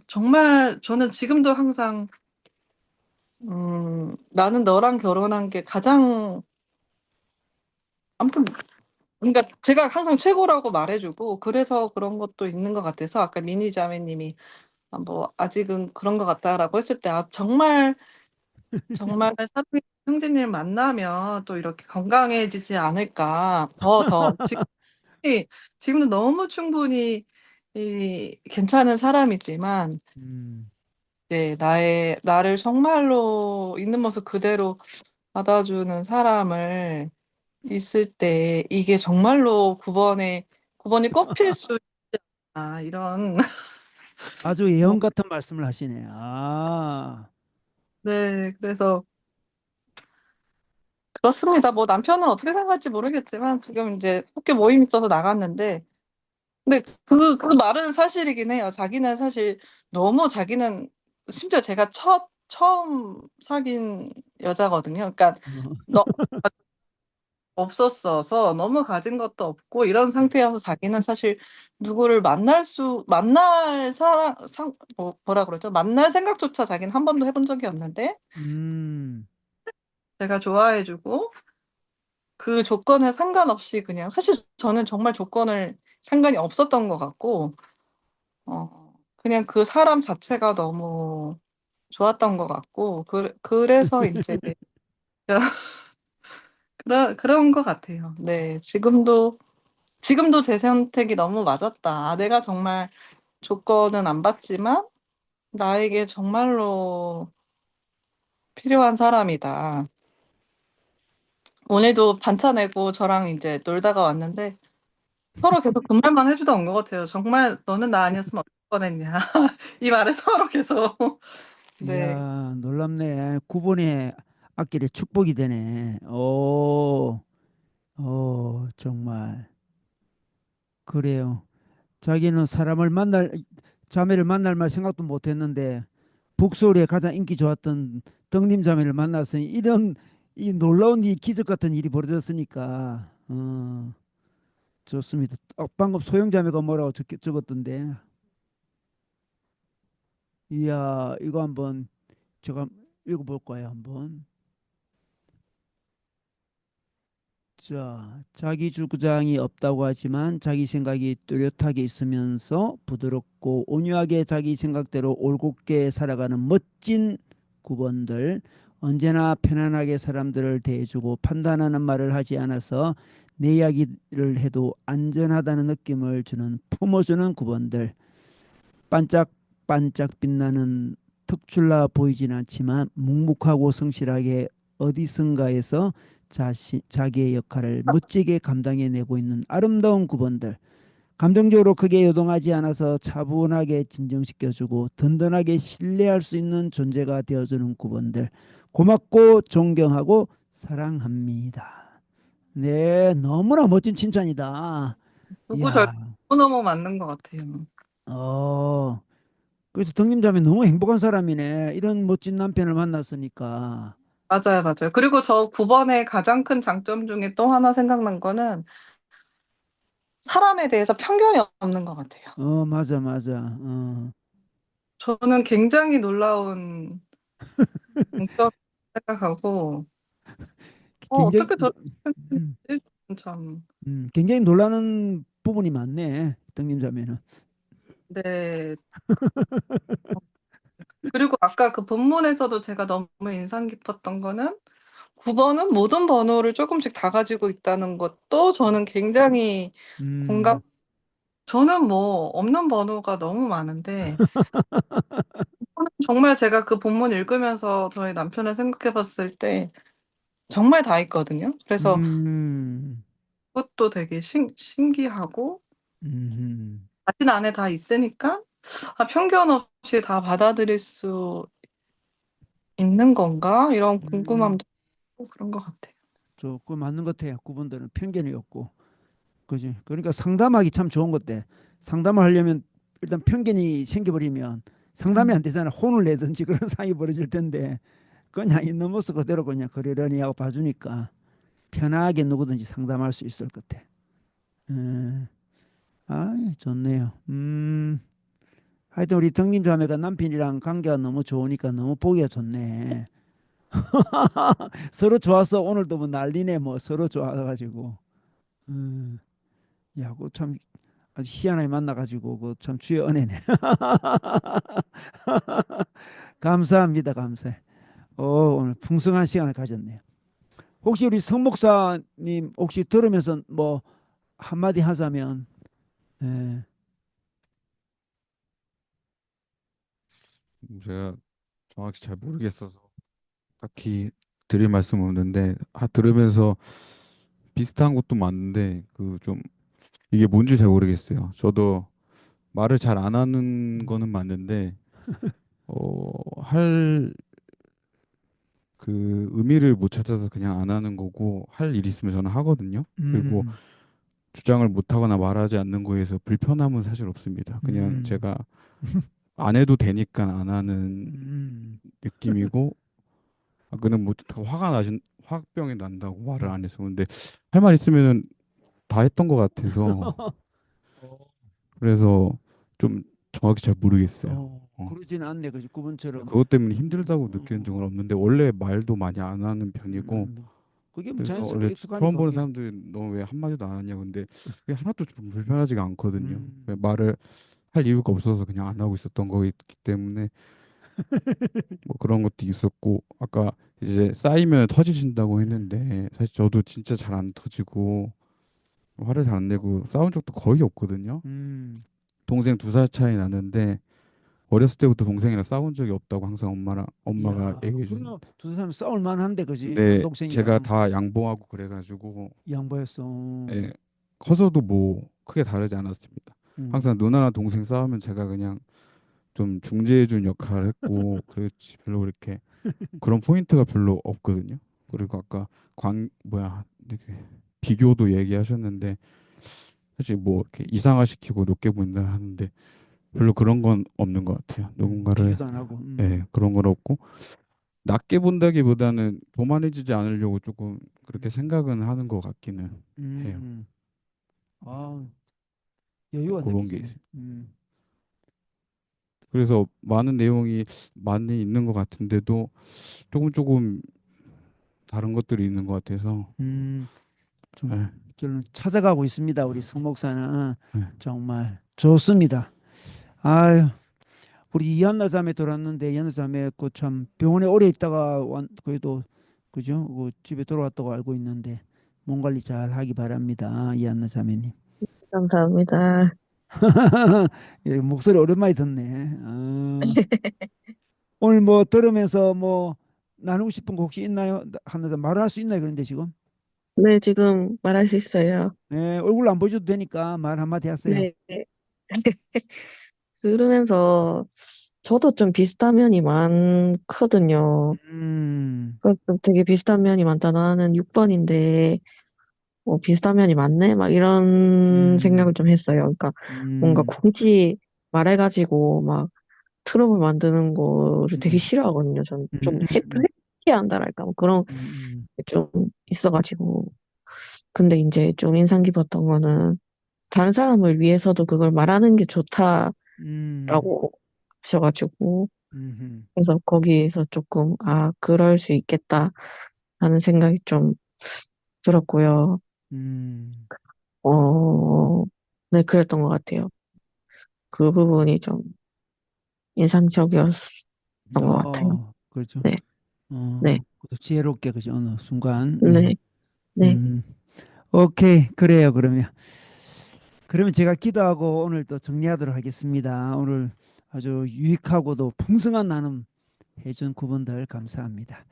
정말 저는 지금도 항상, 나는 너랑 결혼한 게 아무튼 그러니까 제가 항상 최고라고 말해주고 그래서 그런 것도 있는 것 같아서 아까 미니 자매님이 뭐 아직은 그런 것 같다라고 했을 때 정말 사랑의 형제님 만나면 또 이렇게 건강해지지 않을까 더 지금도 너무 충분히 괜찮은 사람이지만 음, 이제 나를 정말로 있는 모습 그대로 받아주는 사람을 있을 때 이게 정말로 9번이 꼽힐 수 있다. 이런. 아주 뭐, 예언 같은 말씀을 하시네. 아, 네, 그래서 그렇습니다. 뭐 남편은 어떻게 생각할지 모르겠지만 지금 이제 학교 모임 있어서 나갔는데 근데 그 말은 사실이긴 해요. 자기는 심지어 제가 처음 사귄 여자거든요. 그러니까 어, 너 없었어서 너무 가진 것도 없고 이런 상태여서 자기는 사실 누구를 만날 뭐라 그러죠? 만날 생각조차 자기는 한 번도 해본 적이 없는데 음, 제가 좋아해주고 그 조건에 상관없이 그냥 사실 저는 정말 조건을 상관이 없었던 것 같고 그냥 그 사람 자체가 너무 좋았던 것 같고 그래서 이제 그런 것 같아요. 네, 지금도 제 선택이 너무 맞았다. 아, 내가 정말 조건은 안 받지만 나에게 정말로 필요한 사람이다. 오늘도 반차 내고 저랑 이제 놀다가 왔는데 서로 계속 그 말만 해주다 온 것 같아요. 정말 너는 나 아니었으면 어쩔 뻔했냐. 이 말을 서로 계속. 네. 이야, 놀랍네. 9번의 앞길에 축복이 되네. 오, 정말. 그래요. 자기는 자매를 만날 말 생각도 못 했는데, 북소리에 가장 인기 좋았던 덕림 자매를 만났으니, 이 놀라운 이 기적 같은 일이 벌어졌으니까, 좋습니다. 방금 소영 자매가 뭐라고 적었던데. 이야, 이거 한번 제가 읽어볼까요, 한번. 자, 자기 주장이 없다고 하지만 자기 생각이 뚜렷하게 있으면서 부드럽고 온유하게 자기 생각대로 올곧게 살아가는 멋진 9번들. 언제나 편안하게 사람들을 대해주고 판단하는 말을 하지 않아서 내 이야기를 해도 안전하다는 느낌을 품어주는 9번들. 반짝반짝 빛나는 특출나 보이진 않지만 묵묵하고 성실하게 어디선가에서 자기의 역할을 멋지게 감당해내고 있는 아름다운 9번들. 감정적으로 크게 요동하지 않아서 차분하게 진정시켜주고 든든하게 신뢰할 수 있는 존재가 되어주는 9번들. 고맙고 존경하고 사랑합니다. 네, 너무나 멋진 칭찬이다. 누구 절 이야, 너무너무 맞는 것 같아요. 어, 그래서 덕림자매 너무 행복한 사람이네. 이런 멋진 남편을 만났으니까. 맞아요, 맞아요. 그리고 저 9번의 가장 큰 장점 중에 또 하나 생각난 거는 사람에 대해서 편견이 없는 것 같아요. 맞아, 맞아. 저는 굉장히 놀라운 장점 생각하고, 굉장히, 어떻게 저렇게 음, 편견이 참. 굉장히 놀라는 부분이 많네. 덕림자매는. 네. 그리고 아까 그 본문에서도 제가 너무 인상 깊었던 거는 9번은 모든 번호를 조금씩 다 가지고 있다는 것도 저는 굉장히 공감, 음, 저는 뭐 없는 번호가 너무 많은데, 정말 제가 그 본문 읽으면서 저희 남편을 생각해 봤을 때 정말 다 있거든요. 그래서 음, 그것도 되게 신기하고, 음, 자신 안에 다 있으니까, 편견 없이 다 받아들일 수 있는 건가? 이런 음. 궁금함도 있고 그런 것 같아요. 그거 맞는 것 같아요. 그분들은 편견이 없고. 그지? 그러니까 상담하기 참 좋은 것 같아. 상담을 하려면 일단 편견이 생겨버리면 상담이 안 음. 되잖아. 혼을 내든지 그런 상황이 벌어질 텐데 그냥 있는 모습 그대로 그냥 그러려니 하고 봐주니까 편하게 누구든지 상담할 수 있을 것 같아. 음, 아, 좋네요. 하여튼 우리 덕림 자매가 남편이랑 관계가 너무 좋으니까 너무 보기가 좋네. 서로 좋아서 오늘도 뭐 난리네 뭐 서로 좋아가지고. 음, 야, 그참 아주 희한하게 만나가지고 그 참 주의 은혜네. 감사합니다, 감사해. 오늘 풍성한 시간을 가졌네요. 혹시 우리 성 목사님 혹시 들으면서 뭐 한마디 하자면, 예, 제가 정확히 잘 모르겠어서 딱히 드릴 말씀 없는데 들으면서 비슷한 것도 많은데 그 좀 이게 뭔지 잘 모르겠어요. 저도 말을 잘 안 하는 거는 맞는데 할 그 의미를 못 찾아서 그냥 안 하는 거고 할 일 있으면 저는 하거든요. 그리고 음, 주장을 못 하거나 말하지 않는 거에서 불편함은 사실 없습니다. 그냥 음, 제가 안 해도 되니까 안 하는 음, 느낌이고 그는 뭐 화가 나신 화병이 난다고 말을 안 해서 근데 할 말 있으면은 다 했던 것 같아서 그래서 좀 정확히 잘 모르겠어요. 그러지는 않네, 그지? 그분처럼. 그것 때문에 힘들다고 느끼는 적은 없는데 원래 말도 많이 안 하는 편이고 음, 그게 뭐 그래서 자연스럽게 원래 처음 익숙하니까 보는 그게. 사람들이 너 왜 한마디도 안 하냐 근데 그게 하나도 좀 불편하지가 않거든요. 왜 음. 말을 할 이유가 없어서 그냥 안 하고 있었던 거기 때문에 뭐 그런 것도 있었고 아까 이제 쌓이면 터지신다고 했는데 사실 저도 진짜 잘 안 터지고 화를 잘 안 내고 싸운 적도 거의 없거든요. 음. 동생 2살 차이 나는데 어렸을 때부터 동생이랑 싸운 적이 없다고 항상 엄마가 야, 얘기해 주는. 그러면 두 사람 싸울 만한데 그지? 큰 근데 제가 동생이랑 다 양보하고 그래가지고 양보했어. 예, 커서도 뭐 크게 다르지 않았습니다. 음. 항상 누나랑 동생 싸우면 제가 그냥 좀 중재해준 역할을 했고 그렇지 별로 그렇게 그런 포인트가 별로 없거든요. 그리고 아까 관 뭐야 이렇게 비교도 얘기하셨는데 사실 뭐 이렇게 이상화시키고 높게 보인다 하는데 별로 그런 건 없는 것 같아요. 누군가를 비교도 안 하고. 예, 그런 건 없고 낮게 본다기보다는 교만해지지 않으려고 조금 그렇게 생각은 하는 것 같기는 해요. 음. 아, 여유가 그런 게 느껴지네. 있어요. 그래서 많은 내용이 많이 있는 것 같은데도 조금 다른 것들이 있는 것 같아서 음. 좀 예, 결론 찾아가고 있습니다. 우리 성 목사는 예. 정말 좋습니다. 아유, 우리 이한나 자매 돌았는데 이한나 자매 그 참 병원에 오래 있다가 그래도 그죠? 그 집에 돌아왔다고 알고 있는데 몸 관리 잘 하기 바랍니다. 이한나 자매님. 감사합니다. 예, 목소리 오랜만에 듣네. 아, 오늘 뭐 들으면서 뭐 나누고 싶은 거 혹시 있나요? 하나 말할 수 있나요? 그런데 지금 네, 지금 말할 수 있어요. 예, 얼굴 안 보여줘도 되니까 말 한마디 하세요. 네. 들으면서 저도 좀 비슷한 면이 많거든요. 음. 좀 되게 비슷한 면이 많다. 나는 6번인데 비슷한 면이 많네? 막 이런 생각을 음. 좀 했어요. 그러니까 뭔가 음. 굳이 말해가지고 막 트러블 만드는 거를 되게 음. 싫어하거든요. 저는 좀 음. 해피해야 한다랄까 뭐 그런 음. 게 좀 있어가지고. 근데 이제 좀 인상 깊었던 거는 다른 사람을 위해서도 그걸 말하는 게 좋다라고 음. 하셔가지고 음. 그래서 거기에서 조금 그럴 수 있겠다 하는 생각이 좀 들었고요. 음. 어, 네, 그랬던 것 같아요. 그 부분이 좀 인상적이었던 것 같아요. 그렇죠. 네, 네, 그것도 지혜롭게 그죠. 어느 순간. 네. 네, 네. 음. 오케이. 그래요. 그러면 제가 기도하고 오늘 또 정리하도록 하겠습니다. 오늘 아주 유익하고도 풍성한 나눔 해준 구분들 감사합니다.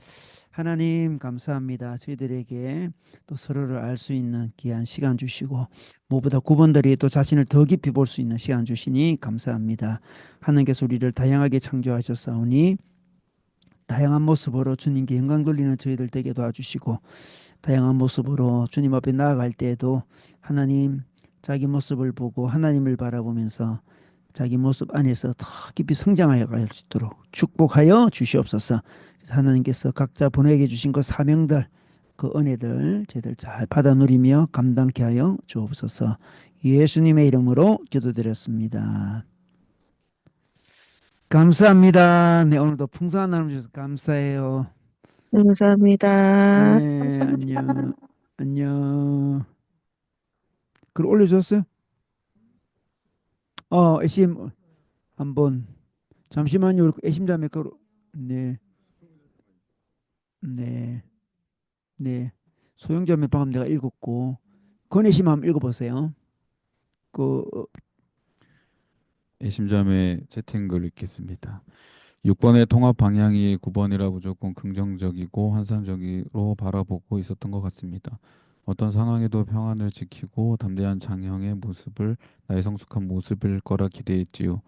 하나님 감사합니다. 저희들에게 또 서로를 알 수 있는 귀한 시간 주시고 무엇보다 구분들이 또 자신을 더 깊이 볼 수 있는 시간 주시니 감사합니다. 하나님께서 우리를 다양하게 창조하셨사오니 다양한 모습으로 주님께 영광 돌리는 저희들 되게 도와주시고 다양한 모습으로 주님 앞에 나아갈 때에도 하나님 자기 모습을 보고 하나님을 바라보면서 자기 모습 안에서 더 깊이 성장하여 갈 수 있도록 축복하여 주시옵소서. 그래서 하나님께서 각자 보내게 주신 그 사명들 그 은혜들 저희들 잘 받아 누리며 감당케 하여 주옵소서. 예수님의 이름으로 기도드렸습니다. 감사합니다. 네, 오늘도 풍성한 나눔 주셔서 감사해요. 감사합니다. 네, 감사합니다. 안녕. 안녕. 글 올려줬어요? 애심 한번 잠시만요. 우리 애심자매 글 네, 네, 네. 소영자매 방금 내가 읽었고 권혜심 한번 읽어보세요. 그 애심자매 채팅글 읽겠습니다. 6번의 통합 방향이 9번이라 무조건 긍정적이고 환상적으로 바라보고 있었던 것 같습니다. 어떤 상황에도 평안을 지키고 담대한 장형의 모습을 나의 성숙한 모습일 거라 기대했지요.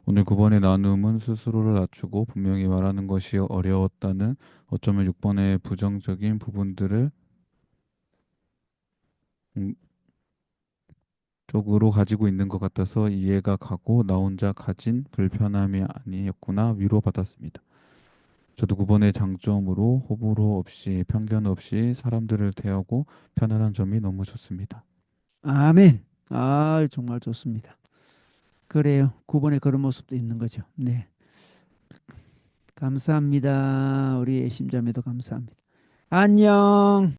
오늘 9번의 나눔은 스스로를 낮추고 분명히 말하는 것이 어려웠다는 어쩌면 6번의 부정적인 부분들을 음, 쪽으로 가지고 있는 것 같아서 이해가 가고 나 혼자 가진 불편함이 아니었구나 위로받았습니다. 저도 9번의 장점으로 호불호 없이 편견 없이 사람들을 대하고 편안한 점이 너무 좋습니다. 아멘. 정말 좋습니다. 그래요. 9번에 그런 모습도 있는 거죠. 네. 감사합니다. 우리 애심자매도 감사합니다. 안녕.